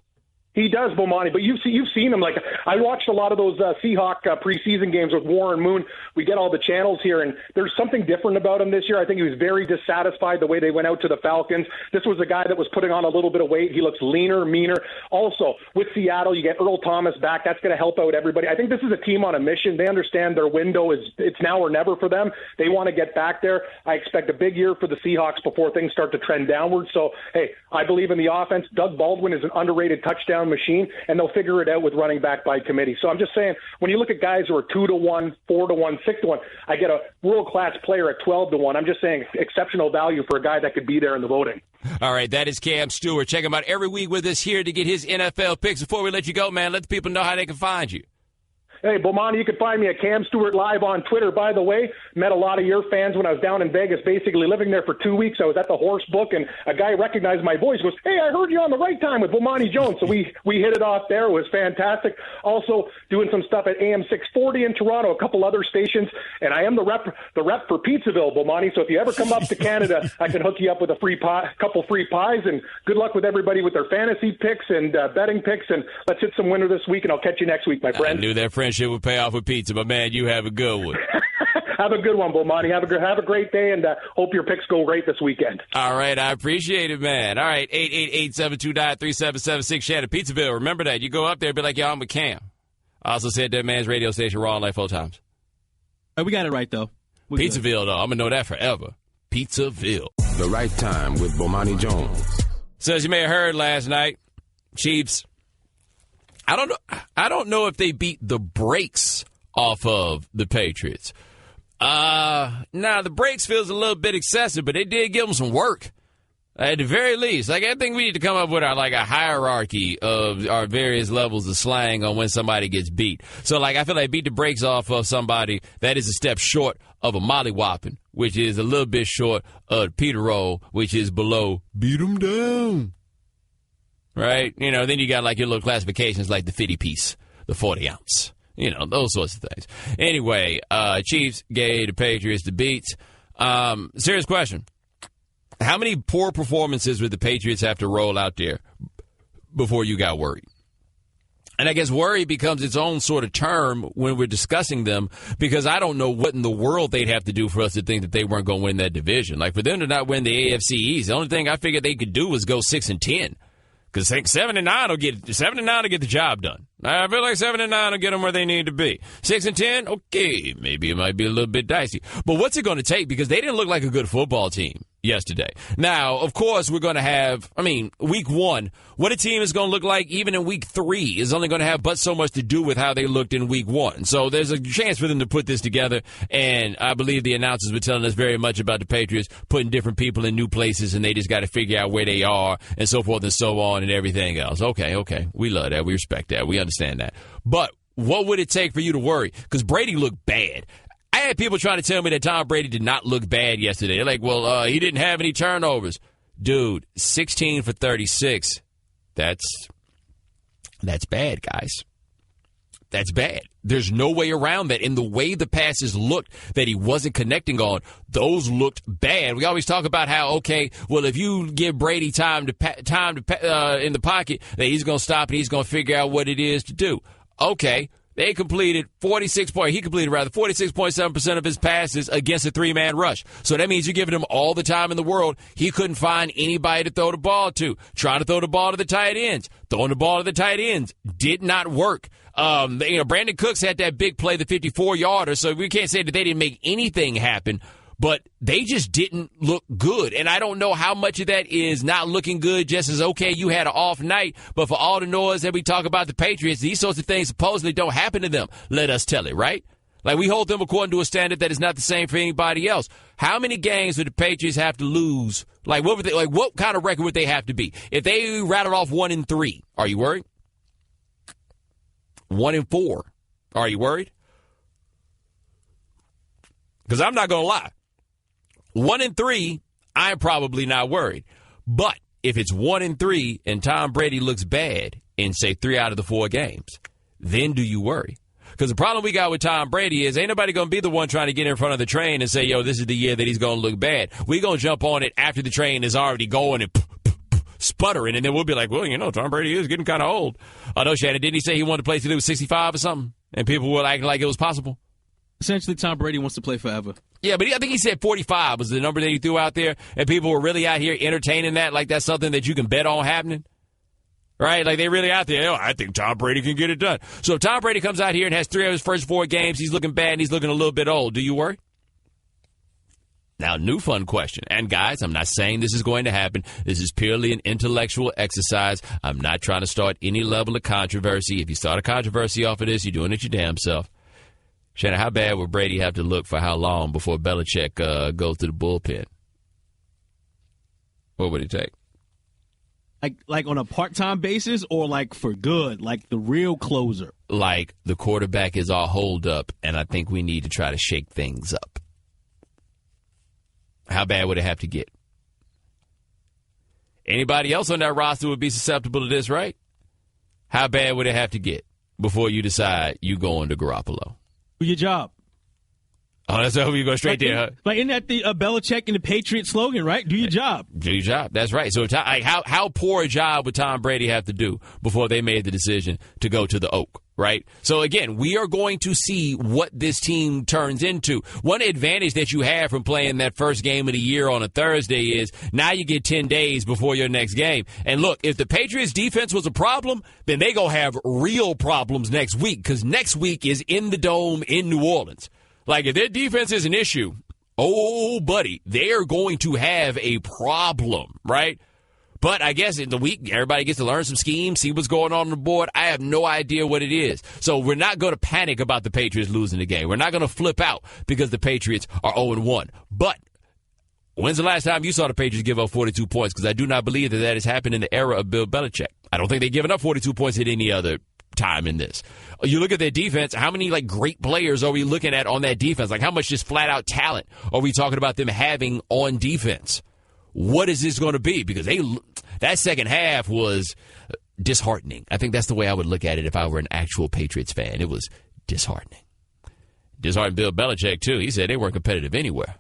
He does, Bomani, but you've seen him. Like, I watched a lot of those Seahawk preseason games with Warren Moon. We get all the channels here, and there's something different about him this year. I think he was very dissatisfied the way they went out to the Falcons. This was a guy that was putting on a little bit of weight. He looks leaner, meaner. Also, with Seattle, you get Earl Thomas back. That's going to help out everybody. I think this is a team on a mission. They understand their window it's now or never for them. They want to get back there. I expect a big year for the Seahawks before things start to trend downward. So, hey, I believe in the offense. Doug Baldwin is an underrated touchdown machine, and they'll figure it out with running back by committee. So I'm just saying, when you look at guys who are 2-1, 4-1, 6-1, I get a world-class player at 12-1. I'm just saying exceptional value for a guy that could be there in the voting. All right, that is Cam Stewart. Check him out every week with us here to get his NFL picks. Before we let you go, man, let the people know how they can find you. Hey, Bomani, you can find me at Cam Stewart Live on Twitter. By the way, met a lot of your fans when I was down in Vegas, basically living there for 2 weeks. I was at the Horse Book, and a guy recognized my voice, goes, hey, I heard you on the right time with Bomani Jones. So we hit it off there. It was fantastic. Also doing some stuff at AM 640 in Toronto, a couple other stations, and I am the rep for Pizzaville, Bomani. So if you ever come up to Canada, I can hook you up with a couple free pies, and good luck with everybody with their fantasy picks and betting picks, and let's hit some winner this week, and I'll catch you next week, my friend. I knew that friendship would pay off with pizza, but man, you have a good one. Have a good one, Bomani. Have a great day, and hope your picks go great this weekend. All right, I appreciate it, man. All right, 888-729-3776, Shannon, Pizzaville. Remember that. You go up there and be like, yo, I'm with Cam. I also said that man's radio station Raw like 4 times. We got it right, though. Pizzaville, though. I'm going to know that forever. Pizzaville. The right time with Bomani Jones. So as you may have heard last night, Chiefs, I don't know if they beat the brakes off of the Patriots. The breaks feels a little bit excessive, but they did give them some work. At the very least, I think we need to come up with a hierarchy of our various levels of slang on when somebody gets beat. So, I feel like beat the brakes off of somebody, that is a step short of a mollywhopping, which is a little bit short of Peter roll, which is below beat 'em down. Right? Then you got your little classifications like the 50 piece, the 40 ounce. Those sorts of things. Anyway, Chiefs gave the Patriots the beats. Serious question. How many poor performances would the Patriots have to roll out there before you got worried? And I guess worry becomes its own sort of term when we're discussing them, because I don't know what in the world they'd have to do for us to think that they weren't going to win that division. For them to not win the AFC East, the only thing I figured they could do was go 6-10. Because 7-9 will get the job done. I feel like 7-9 will get them where they need to be. 6-10, okay, maybe it might be a little bit dicey. But what's it going to take? Because they didn't look like a good football team yesterday. Now, of course, we're going to have, week 1, what a team is going to look like even in week 3 is only going to have but so much to do with how they looked in week 1. So there's a chance for them to put this together, and I believe the announcers were telling us very much about the Patriots putting different people in new places, and they just got to figure out where they are and so forth and so on and everything else. Okay. We love that. We respect that. We understand that. But what would it take for you to worry? Because Brady looked bad. I had people trying to tell me that Tom Brady did not look bad yesterday. They're like, well, he didn't have any turnovers. Dude, 16 for 36. That's bad, guys. That's bad. There's no way around that. In the way the passes looked that he wasn't connecting on, those looked bad. We always talk about how, okay, well, if you give Brady time to in the pocket, that he's going to stop and he's going to figure out what it is to do. Okay. He completed 46.7% of his passes against a 3-man rush. So that means you're giving him all the time in the world. He couldn't find anybody to throw the ball to. Trying to throw the ball to the tight ends. Throwing the ball to the tight ends did not work. Brandon Cooks had that big play, the 54-yarder, so we can't say that they didn't make anything happen. But they just didn't look good. And I don't know how much of that is not looking good just as, okay, you had an off night. But for all the noise that we talk about the Patriots, these sorts of things supposedly don't happen to them. Let us tell it, right? We hold them according to a standard that is not the same for anybody else. How many games would the Patriots have to lose? What kind of record would they have to be? If they rattled off 1-3, are you worried? 1-4, are you worried? Because I'm not going to lie. 1-3, I'm probably not worried. But if it's 1-3 and Tom Brady looks bad in, say, 3 out of the 4 games, then do you worry? Because the problem we got with Tom Brady is ain't nobody going to be the one trying to get in front of the train and say, yo, this is the year that he's going to look bad. We're going to jump on it after the train is already going and sputtering, and then we'll be like, well, Tom Brady is getting kind of old. Oh, no, Shannon, didn't he say he wanted to play till he was 65 or something? And people were acting like it was possible? Essentially, Tom Brady wants to play forever. Yeah, but I think he said 45 was the number that he threw out there, and people were really out here entertaining that like that's something that you can bet on happening. Right? They really out there, I think Tom Brady can get it done. So if Tom Brady comes out here and has 3 of his first 4 games, he's looking bad and he's looking a little bit old, do you worry? Now, new fun question. And, guys, I'm not saying this is going to happen. This is purely an intellectual exercise. I'm not trying to start any level of controversy. If you start a controversy off of this, you're doing it your damn self. Shannon, how bad would Brady have to look for how long before Belichick goes to the bullpen? What would it take? Like on a part-time basis or for good, like the real closer? Like the quarterback is all holed up, and I think we need to try to shake things up. How bad would it have to get? Anybody else on that roster would be susceptible to this, right? How bad would it have to get before you decide you going to Garoppolo? Do your job. Oh, that's how you go straight there, huh? Isn't that the Belichick and the Patriots slogan, right? Do your job. Do your job. That's right. So how poor a job would Tom Brady have to do before they made the decision to go to the Oak, right? So, again, we are going to see what this team turns into. One advantage that you have from playing that first game of the year on a Thursday is now you get 10 days before your next game. And, look, if the Patriots' defense was a problem, then they going to have real problems next week because next week is in the Dome in New Orleans. If their defense is an issue, oh, buddy, they are going to have a problem, right? But I guess in the week, everybody gets to learn some schemes, see what's going on the board. I have no idea what it is. So we're not going to panic about the Patriots losing the game. We're not going to flip out because the Patriots are 0-1. But when's the last time you saw the Patriots give up 42 points? Because I do not believe that has happened in the era of Bill Belichick. I don't think they've given up 42 points at any other time in this. You look at their defense, how many great players are we looking at on that defense? How much just flat out talent are we talking about them having on defense? What is this going to be? Because that second half was disheartening. I think that's the way I would look at it if I were an actual Patriots fan. It was disheartening. Disheartened Bill Belichick, too. He said they weren't competitive anywhere.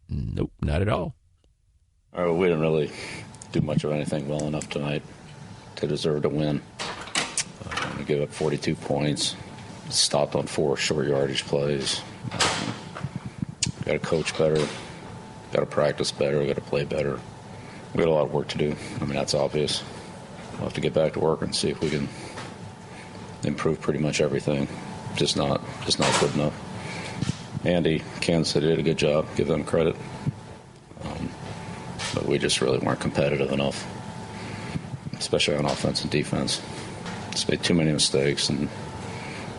Nope, not at all. All right, well, we didn't really do much of anything well enough tonight to deserve to win. We gave up 42 points, stopped on 4 short yardage plays. Got to coach better, got to practice better, got to play better. We got a lot of work to do. I mean, that's obvious. We'll have to get back to work and see if we can improve pretty much everything. Just not good enough. Andy, Kansas City did a good job. Give them credit. But we just really weren't competitive enough, especially on offense and defense. Just made too many mistakes and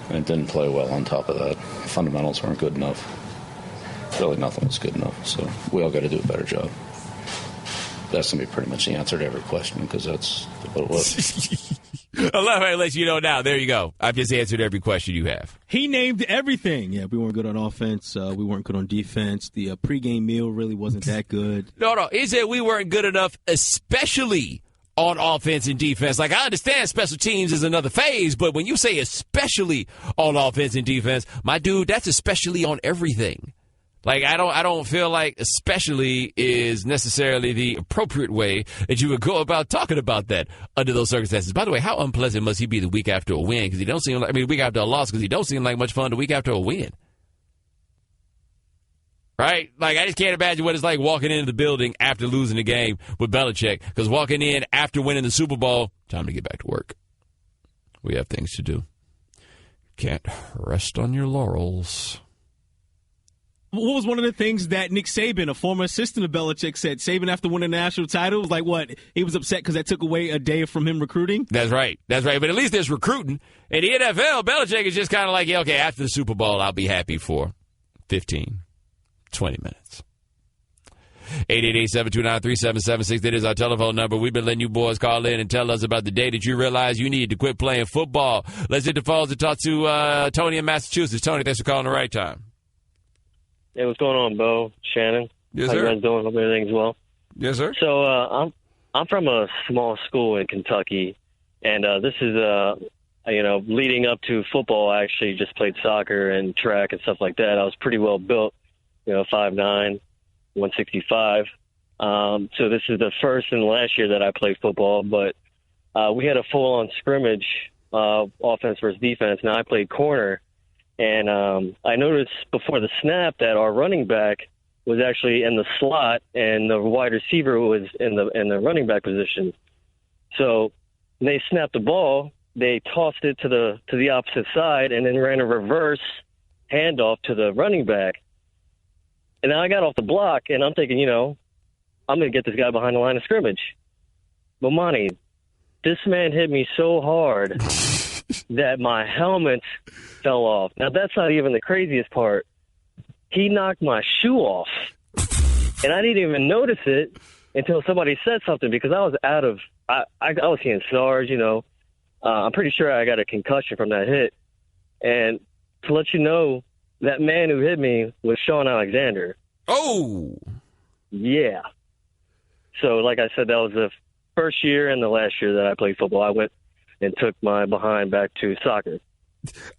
didn't play well on top of that. Fundamentals weren't good enough. Really nothing was good enough. So we all got to do a better job. That's going to be pretty much the answer to every question because that's what it was. I love how he lets you know now. There you go. I've just answered every question you have. He named everything. Yeah, we weren't good on offense. We weren't good on defense. The pregame meal really wasn't that good. No. He said we weren't good enough, especially on offense and defense. I understand special teams is another phase, but when you say especially on offense and defense, my dude, that's especially on everything. I don't feel like especially is necessarily the appropriate way that you would go about talking about that under those circumstances. By the way, how unpleasant must he be the week after a win? Because he don't seem like, week after a loss, because he don't seem like much fun the week after a win. Right? I just can't imagine what it's like walking into the building after losing the game with Belichick. Because walking in after winning the Super Bowl, time to get back to work. We have things to do. Can't rest on your laurels. What was one of the things that Nick Saban, a former assistant of Belichick, said? Saban, after winning the national title, was what? He was upset because that took away a day from him recruiting? That's right. But at least there's recruiting. In the NFL, Belichick is just kind of yeah, okay, after the Super Bowl, I'll be happy for 15, 20 minutes. 888-729-3776. That is our telephone number. We've been letting you boys call in and tell us about the day that you realize you need to quit playing football. Let's hit the phones and talk to Tony in Massachusetts. Tony, thanks for calling the right time. Hey, what's going on, Bo? Shannon? Yes, How sir. you guys doing? Hope everything's well. Yes, sir. So I'm from a small school in Kentucky, and this is leading up to football. I actually just played soccer and track and stuff like that. I was pretty well built, 5'9", 165. So this is the first and last year that I played football, but we had a full-on scrimmage, offense versus defense. Now I played corner. And I noticed before the snap that our running back was actually in the slot, and the wide receiver was in the running back position. So when they snapped the ball, they tossed it to the opposite side, and then ran a reverse handoff to the running back. And then I got off the block, and I'm thinking, I'm going to get this guy behind the line of scrimmage. Bomani, this man hit me so hard that my helmet fell off. Now, that's not even the craziest part. He knocked my shoe off, and I didn't even notice it until somebody said something because I was I was seeing stars, I'm pretty sure I got a concussion from that hit. And to let you know, that man who hit me was Sean Alexander. Oh! Yeah. So, like I said, that was the first year and the last year that I played football. I went and took my behind back to soccer.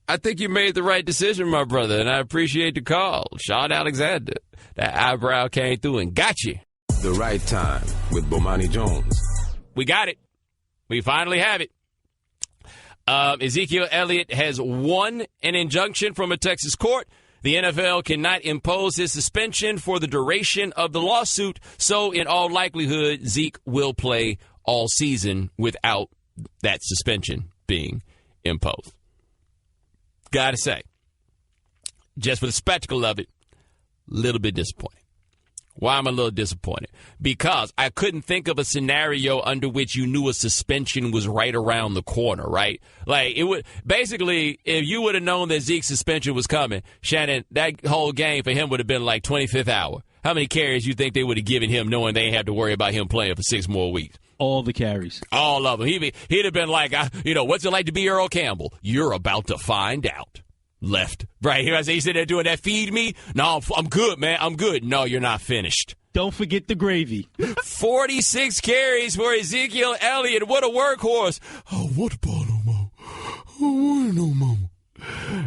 I think you made the right decision, my brother, and I appreciate the call. Sean Alexander, that eyebrow came through and got you. The Right Time with Bomani Jones. We got it. We finally have it. Ezekiel Elliott has won an injunction from a Texas court. The NFL cannot impose his suspension for the duration of the lawsuit, so in all likelihood, Zeke will play all season without that suspension being imposed. Gotta say, just for the spectacle of it, a little bit disappointing. Why I'm a little disappointed? Because I couldn't think of a scenario under which you knew a suspension was right around the corner, right? Like, it would basically, if you would have known that Zeke's suspension was coming, Shannon, that whole game for him would have been like 25th hour. How many carries you think they would have given him knowing they had to worry about him playing for 6 more weeks? All the carries. All of them. He'd have been like, what's it like to be Earl Campbell? You're about to find out. Left. Right here, as he said, they're doing that feed me. No, I'm good, man. I'm good. No, you're not finished. Don't forget the gravy. 46 carries for Ezekiel Elliott. What a workhorse. Oh, what about no more? Oh, no more.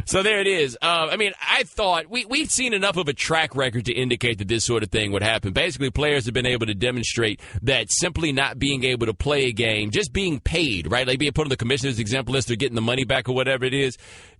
So there it is. I thought we'd seen enough of a track record to indicate that this sort of thing would happen. Basically, players have been able to demonstrate that simply not being able to play a game, just being paid, right, like being put on the commissioner's exempt list or getting the money back or whatever it is,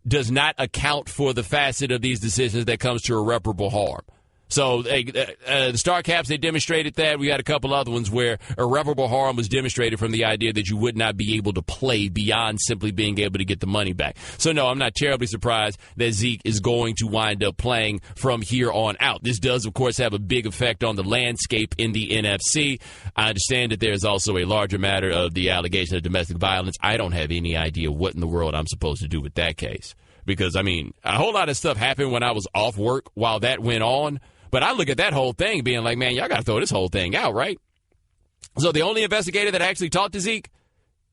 does not account for the facet of these decisions that comes to irreparable harm. So the Star Caps, they demonstrated that. We had a couple other ones where irreparable harm was demonstrated from the idea that you would not be able to play beyond simply being able to get the money back. So, no, I'm not terribly surprised that Zeke is going to wind up playing from here on out. This does, of course, have a big effect on the landscape in the NFC. I understand that there's also a larger matter of the allegation of domestic violence. I don't have any idea what in the world I'm supposed to do with that case. Because, a whole lot of stuff happened when I was off work while that went on. But I look at that whole thing being like, man, y'all got to throw this whole thing out, right? So the only investigator that actually talked to Zeke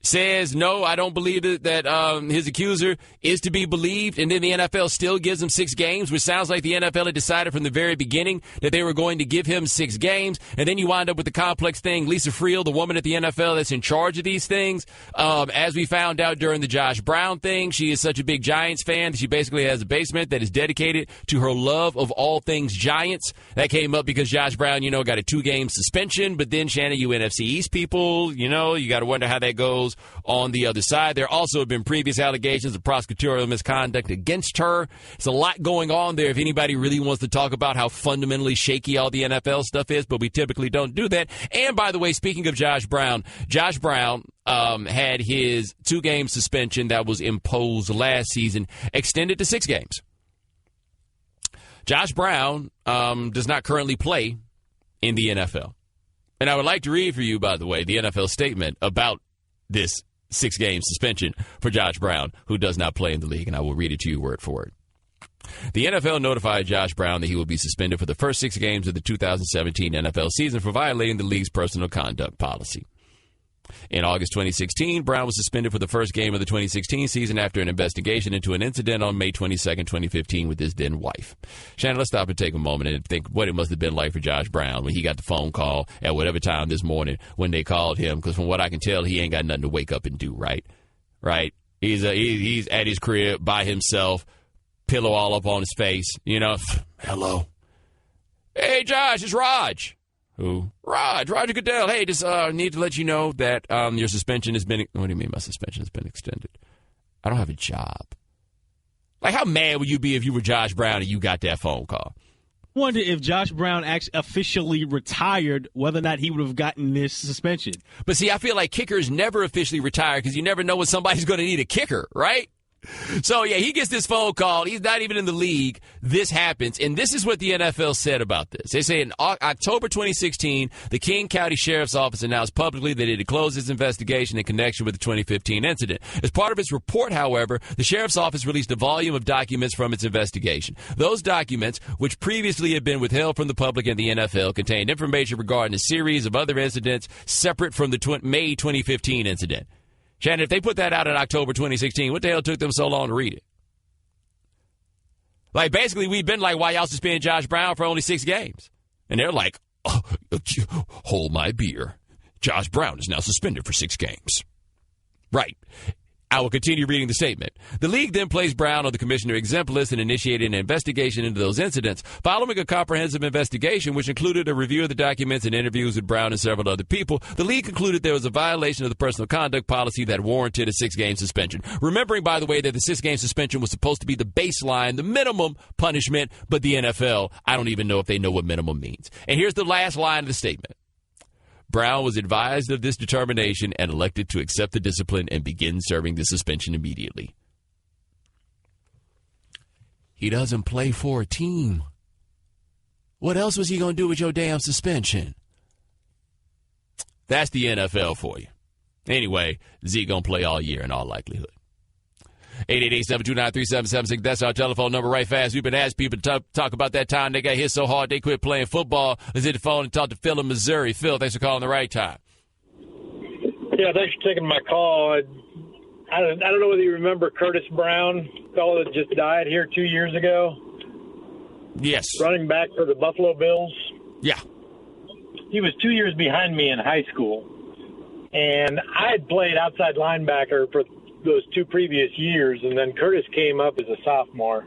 says, no, I don't believe that his accuser is to be believed. And then the NFL still gives him 6 games, which sounds like the NFL had decided from the very beginning that they were going to give him 6 games. And then you wind up with the complex thing. Lisa Friel, the woman at the NFL that's in charge of these things, as we found out during the Josh Brown thing, she is such a big Giants fan that she basically has a basement that is dedicated to her love of all things Giants. That came up because Josh Brown, got a 2-game suspension. But then, Shannon, you NFC East people, you got to wonder how that goes on the other side. There also have been previous allegations of prosecutorial misconduct against her. There's a lot going on there if anybody really wants to talk about how fundamentally shaky all the NFL stuff is, but we typically don't do that. And by the way, speaking of Josh Brown had his 2-game suspension that was imposed last season extended to 6 games. Josh Brown does not currently play in the NFL. And I would like to read for you, by the way, the NFL statement about this 6-game suspension for Josh Brown, who does not play in the league, and I will read it to you word for word. The NFL notified Josh Brown that he will be suspended for the first 6 games of the 2017 NFL season for violating the league's personal conduct policy. In August 2016, Brown was suspended for the first game of the 2016 season after an investigation into an incident on May 22, 2015 with his then wife. Shannon, let's stop and take a moment and think what it must have been like for Josh Brown when he got the phone call at whatever time this morning when they called him, because from what I can tell, he ain't got nothing to wake up and do, right? Right? He's at his crib by himself, pillow all up on his face, hello. Hey, Josh, it's Raj. Who? Roger Goodell. Hey, just need to let you know that your suspension has been... What do you mean my suspension has been extended? I don't have a job. Like, how mad would you be if you were Josh Brown and you got that phone call? I wonder if Josh Brown actually officially retired, whether or not he would have gotten this suspension. But see, I feel like kickers never officially retire because you never know when somebody's going to need a kicker, right? So, yeah, he gets this phone call. He's not even in the league. This happens. And this is what the NFL said about this. They say in October 2016, the King County Sheriff's Office announced publicly that it had closed its investigation in connection with the 2015 incident. As part of its report, however, the Sheriff's Office released a volume of documents from its investigation. Those documents, which previously had been withheld from the public and the NFL, contained information regarding a series of other incidents separate from the May 2015 incident. Shannon, if they put that out in October 2016, what the hell took them so long to read it? Like, basically, we've been like, why y'all suspend Josh Brown for only 6 games? And they're like, hold my beer. Josh Brown is now suspended for 6 games. Right. I will continue reading the statement. The league then placed Brown on the commissioner exempt list and initiated an investigation into those incidents. Following a comprehensive investigation, which included a review of the documents and interviews with Brown and several other people, the league concluded there was a violation of the personal conduct policy that warranted a 6-game suspension. Remembering, by the way, that the 6-game suspension was supposed to be the baseline, the minimum punishment, but the NFL, I don't even know if they know what minimum means. And here's the last line of the statement. Brown was advised of this determination and elected to accept the discipline and begin serving the suspension immediately. He doesn't play for a team. What else was he going to do with your damn suspension? That's the NFL for you. Anyway, Zeke going to play all year in all likelihood. 888-729-3776. That's our telephone number right fast. We've been asking people to talk about that time they got hit so hard they quit playing football. Let's hit the phone and talk to Phil in Missouri. Phil, thanks for calling the right time. Yeah, thanks for taking my call. I don't know whether you remember Curtis Brown, fellow that just died here 2 years ago. Yes. Running back for the Buffalo Bills. Yeah. He was 2 years behind me in high school. And I had played outside linebacker for those 2 previous years, and then Curtis came up as a sophomore.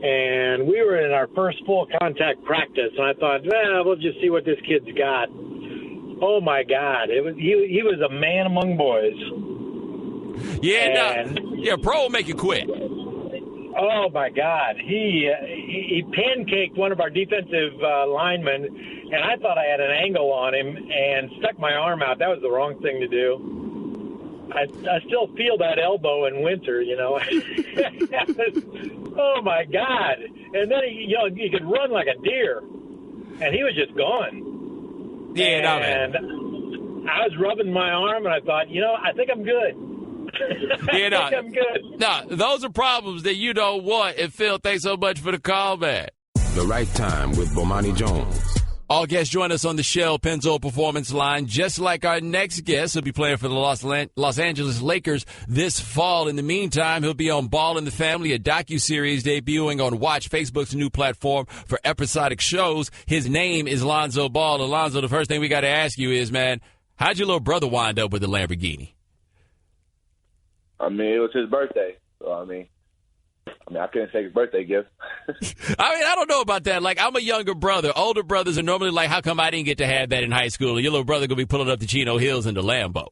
And we were in our first full contact practice, and I thought, we'll just see what this kid's got. Oh, my God. He was a man among boys. Yeah, pro will make you quit. Oh, my God. He pancaked one of our defensive linemen, and I thought I had an angle on him and stuck my arm out. That was the wrong thing to do. I still feel that elbow in winter, you know. Oh, my God. And then, he could run like a deer, and he was just gone. Yeah, and I was rubbing my arm, and I thought, I think I'm good. I'm good. No, those are problems that you don't want. And Phil, thanks so much for the call, man. The Right Time with Bomani Jones. All guests join us on the Shell Pennzoil Performance Line, just like our next guest. He'll be playing for the Los Angeles Lakers this fall. In the meantime, he'll be on Ball in the Family, a docuseries debuting on Watch, Facebook's new platform for episodic shows. His name is Lonzo Ball. Alonzo, the first thing we got to ask you is, man, how'd your little brother wind up with the Lamborghini? I mean, it was his birthday, so I couldn't take his birthday gift. I don't know about that. Like, I'm a younger brother. Older brothers are normally like, how come I didn't get to have that in high school? And your little brother going to be pulling up the Chino Hills in the Lambo.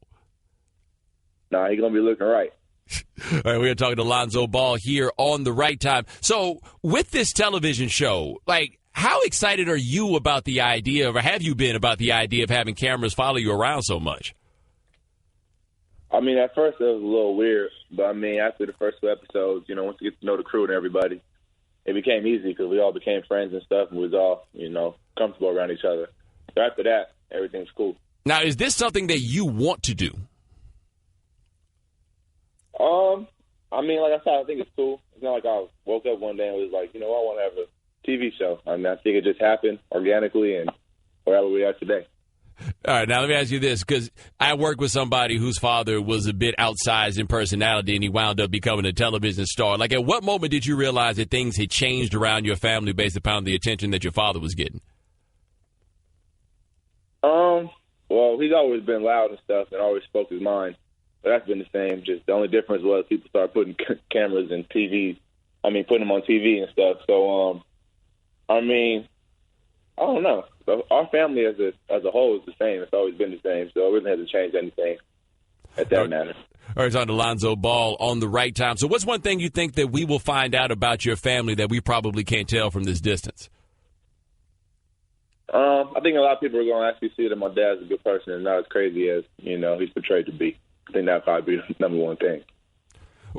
Nah, he's going to be looking right. All right, we're talking to Lonzo Ball here on The Right Time. So, with this television show, like, how excited are you about the idea, or have you been about the idea of having cameras follow you around so much? I mean, at first it was a little weird, but I mean, after the first 2 episodes, once you get to know the crew and everybody, it became easy because we all became friends and stuff, and we was all, comfortable around each other. So after that, everything's cool. Now, is this something that you want to do? I mean, like I said, I think it's cool. It's not like I woke up one day and was like, I want to have a TV show. I mean, I think it just happened organically and wherever we are today. All right, now let me ask you this, because I work with somebody whose father was a bit outsized in personality, and he wound up becoming a television star. Like, at what moment did you realize that things had changed around your family based upon the attention that your father was getting? Well, he's always been loud and stuff and always spoke his mind. But that's been the same. Just the only difference was people started putting cameras and TVs. I mean, putting them on TV and stuff. So, I don't know. Our family as a whole is the same. It's always been the same. So it really hasn't changed anything at that matter. All right, it's on to Lonzo Ball on The Right Time. So what's one thing you think that we will find out about your family that we probably can't tell from this distance? I think a lot of people are going to actually see that my dad's a good person and not as crazy as, he's portrayed to be. I think that'll probably be the number one thing.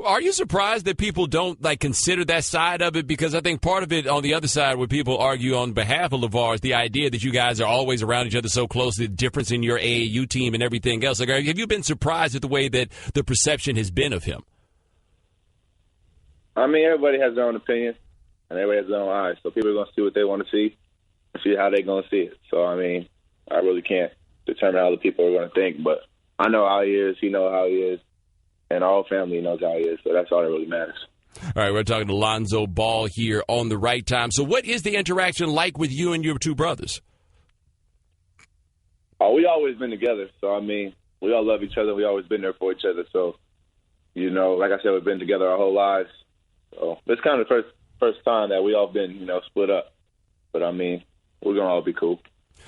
Are you surprised that people don't consider that side of it? Because I think part of it on the other side, where people argue on behalf of LeVar, is the idea that you guys are always around each other so close, the difference in your AAU team and everything else. Like, have you been surprised at the way that the perception has been of him? I mean, everybody has their own opinion and everybody has their own eyes. So people are going to see what they want to see and see how they're going to see it. So, I mean, I really can't determine how the people are going to think, but I know how he is. He knows how he is. And our whole family knows how he is, so that's all that really matters. All right, we're talking to Lonzo Ball here on The Right Time. So what is the interaction like with you and your 2 brothers? Oh, we always been together. So, I mean, we all love each other. We always been there for each other. So, like I said, we've been together our whole lives. So it's kind of the first time that we all been, split up. But, I mean, we're going to all be cool.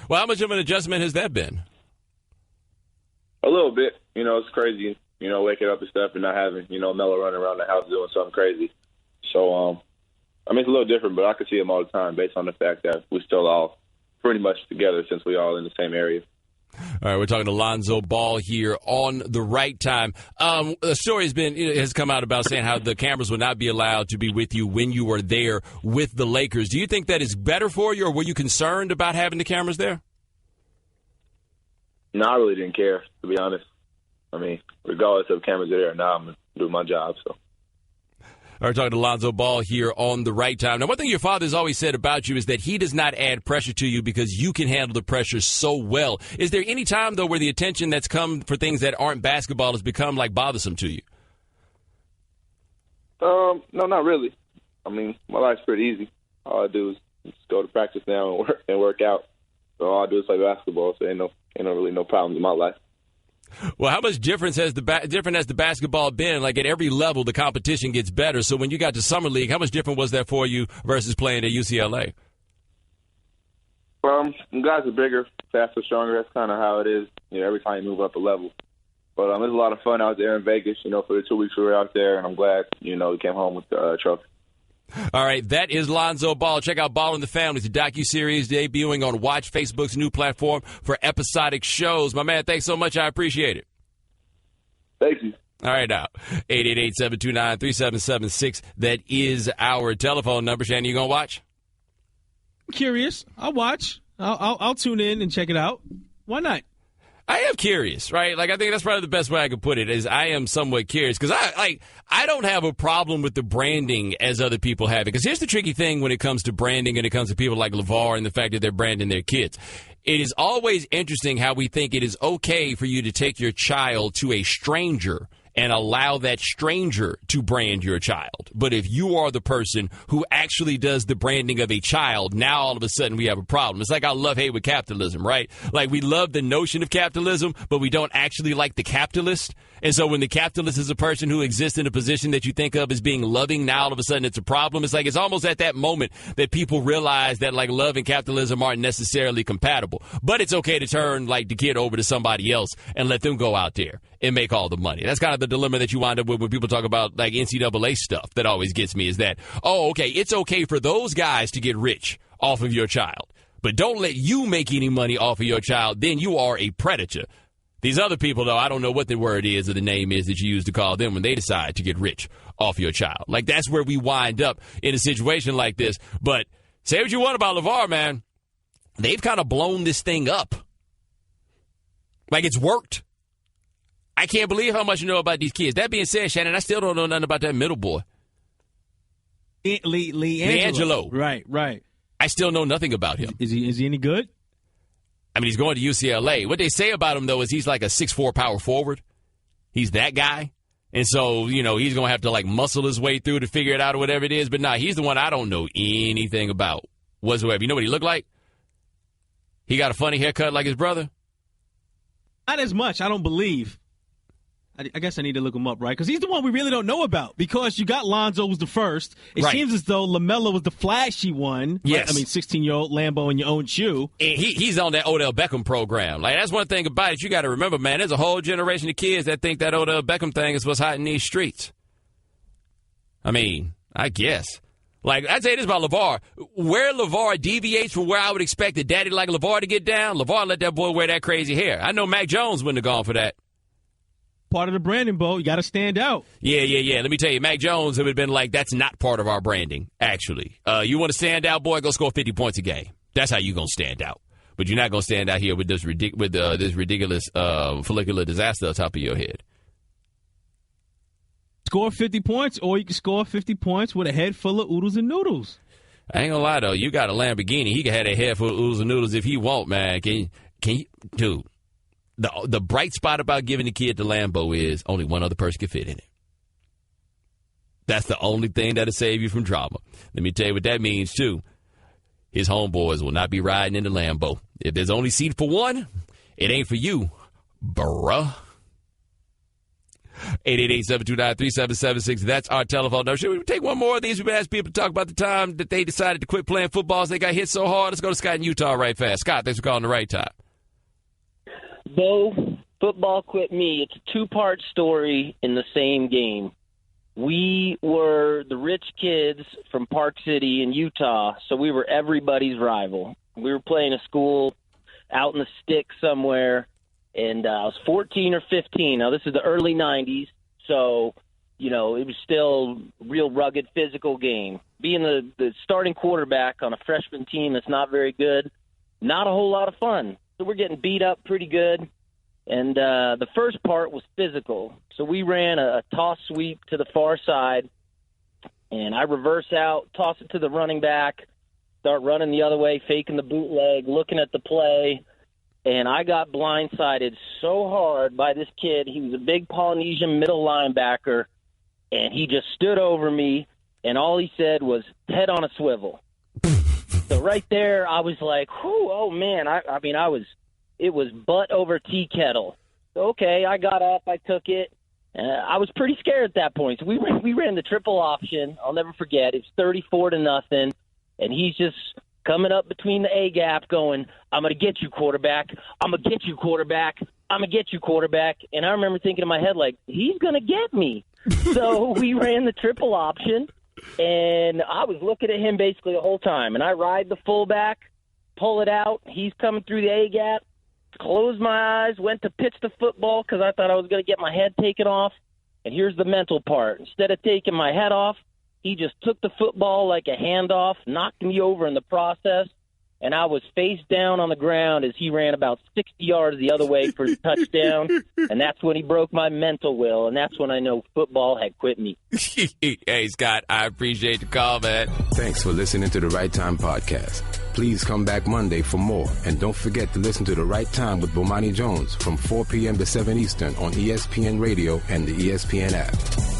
Well, how much of an adjustment has that been? A little bit. It's crazy. Waking up and stuff and not having, Melo running around the house doing something crazy. So, it's a little different, but I can see him all the time based on the fact that we're still all pretty much together since we all in the same area. All right, we're talking to Lonzo Ball here on The Right Time. The story has come out about saying how the cameras will not be allowed to be with you when you are there with the Lakers. Do you think that is better for you, or were you concerned about having the cameras there? No, I really didn't care, to be honest. I mean, regardless of cameras are there or not, I'm going to do my job, so. All right, talking to Lonzo Ball here on The Right Time. Now, one thing your father's always said about you is that he does not add pressure to you because you can handle the pressure so well. Is there any time, though, where the attention that's come for things that aren't basketball has become, like, bothersome to you? No, not really. I mean, my life's pretty easy. All I do is just go to practice now and work out. So all I do is play basketball, so ain't really no problems in my life. Well, how much different has the basketball been? Like, at every level, the competition gets better. So when you got to Summer League, how much different was that for you versus playing at UCLA? Guys are bigger, faster, stronger. That's kind of how it is, every time you move up a level. But it was a lot of fun out there in Vegas, for the 2 weeks we were out there, and I'm glad, we came home with the trophy. All right, that is Lonzo Ball. Check out Ball in the Family. It's a docuseries debuting on Watch, Facebook's new platform for episodic shows. My man, thanks so much. I appreciate it. Thank you. All right, now, 888-729-3776. That is our telephone number. Shannon, you going to watch? I'm curious. I'll watch. I'll tune in and check it out. Why not? I am curious, right? Like, I think that's probably the best way I could put it is I am somewhat curious because I don't have a problem with the branding as other people have it. Because here's the tricky thing when it comes to branding and it comes to people like LeVar and the fact that they're branding their kids. It is always interesting how we think it is okay for you to take your child to a stranger and allow that stranger to brand your child. But if you are the person who actually does the branding of a child, now all of a sudden we have a problem. It's like our love-hate with capitalism, right? Like, we love the notion of capitalism, but we don't actually like the capitalist. And so when the capitalist is a person who exists in a position that you think of as being loving, now all of a sudden it's a problem. It's like it's almost at that moment that people realize that, like, love and capitalism aren't necessarily compatible. But it's okay to turn, like, the kid over to somebody else and let them go out there and make all the money. That's kind of the dilemma that you wind up with when people talk about, like, NCAA stuff that always gets me is that, oh, okay, it's okay for those guys to get rich off of your child, but don't let you make any money off of your child. Then you are a predator. These other people, though, I don't know what the word is or the name is that you use to call them when they decide to get rich off your child. Like, that's where we wind up in a situation like this. But say what you want about LeVar, man. They've kind of blown this thing up. Like, it's worked. I can't believe how much you know about these kids. That being said, Shannon, I still don't know nothing about that middle boy. LiAngelo. Right. I still know nothing about him. Is he any good? I mean, he's going to UCLA. What they say about him, though, is he's like a 6'4" power forward. He's that guy. And so, he's going to have to, like, muscle his way through to figure it out or whatever it is. But, he's the one I don't know anything about whatsoever. You know what he looked like? He got a funny haircut like his brother? Not as much, I don't believe. I guess I need to look him up, right? Because he's the one we really don't know about. Because you got Lonzo was the first. It seems as though LaMelo was the flashy one. Yes. Right? I mean, 16-year-old Lambo in your own shoe. And he's on that Odell Beckham program. Like, that's one thing about it. You got to remember, man, there's a whole generation of kids that think that Odell Beckham thing is what's hot in these streets. I mean, I guess. Like, I'd say this about LeVar. Where LeVar deviates from where I would expect a daddy like LeVar to get down, LeVar let that boy wear that crazy hair. I know Mac Jones wouldn't have gone for that. Part of the branding, Bo. You got to stand out. Yeah. Let me tell you, Mac Jones would have been like, that's not part of our branding, actually. You want to stand out, boy, go score 50 points a game. That's how you going to stand out. But you're not going to stand out here with this ridiculous follicular disaster on top of your head. Score 50 points, or you can score 50 points with a head full of oodles and noodles. I ain't going to lie, though. You got a Lamborghini. He can have a head full of oodles and noodles if he want, man. Can you, dude? The bright spot about giving the kid the Lambo is only one other person can fit in it. That's the only thing that'll save you from drama. Let me tell you what that means, too. His homeboys will not be riding in the Lambo. If there's only seat for one, it ain't for you, bruh. 888-729-3776. That's our telephone number. Should we take one more of these? We've been asking people to talk about the time that they decided to quit playing football as they got hit so hard. Let's go to Scott in Utah right fast. Scott, thanks for calling the right time. Bo, football quit me. It's a two-part story in the same game. We were the rich kids from Park City in Utah, so we were everybody's rival. We were playing a school out in the sticks somewhere, and I was 14 or 15. Now, this is the early 90s, so, it was still a real rugged physical game. Being the starting quarterback on a freshman team that's not very good, not a whole lot of fun. So we're getting beat up pretty good. And the first part was physical. So we ran a toss sweep to the far side, and I reverse out, toss it to the running back, start running the other way, faking the bootleg, looking at the play, and I got blindsided so hard by this kid. He was a big Polynesian middle linebacker, and he just stood over me, and all he said was, head on a swivel. So right there, I was like, whew, oh, man. It was butt over tea kettle. So, okay, I got up, I took it. I was pretty scared at that point. So we ran the triple option. I'll never forget. It's 34-0, and he's just coming up between the A gap going, I'm going to get you, quarterback. I'm going to get you, quarterback. I'm going to get you, quarterback. And I remember thinking in my head, like, he's going to get me. So we ran the triple option, and I was looking at him basically the whole time. And I ride the fullback, pull it out. He's coming through the A gap. Closed my eyes, went to pitch the football because I thought I was going to get my head taken off. And here's the mental part. Instead of taking my head off, he just took the football like a handoff, knocked me over in the process, and I was face down on the ground as he ran about 60 yards the other way for the touchdown. And that's when he broke my mental will, and that's when I know football had quit me. Hey, Scott, I appreciate the call, man. Thanks for listening to the Right Time Podcast. Please come back Monday for more. And don't forget to listen to The Right Time with Bomani Jones from 4 p.m. to 7 Eastern on ESPN Radio and the ESPN app.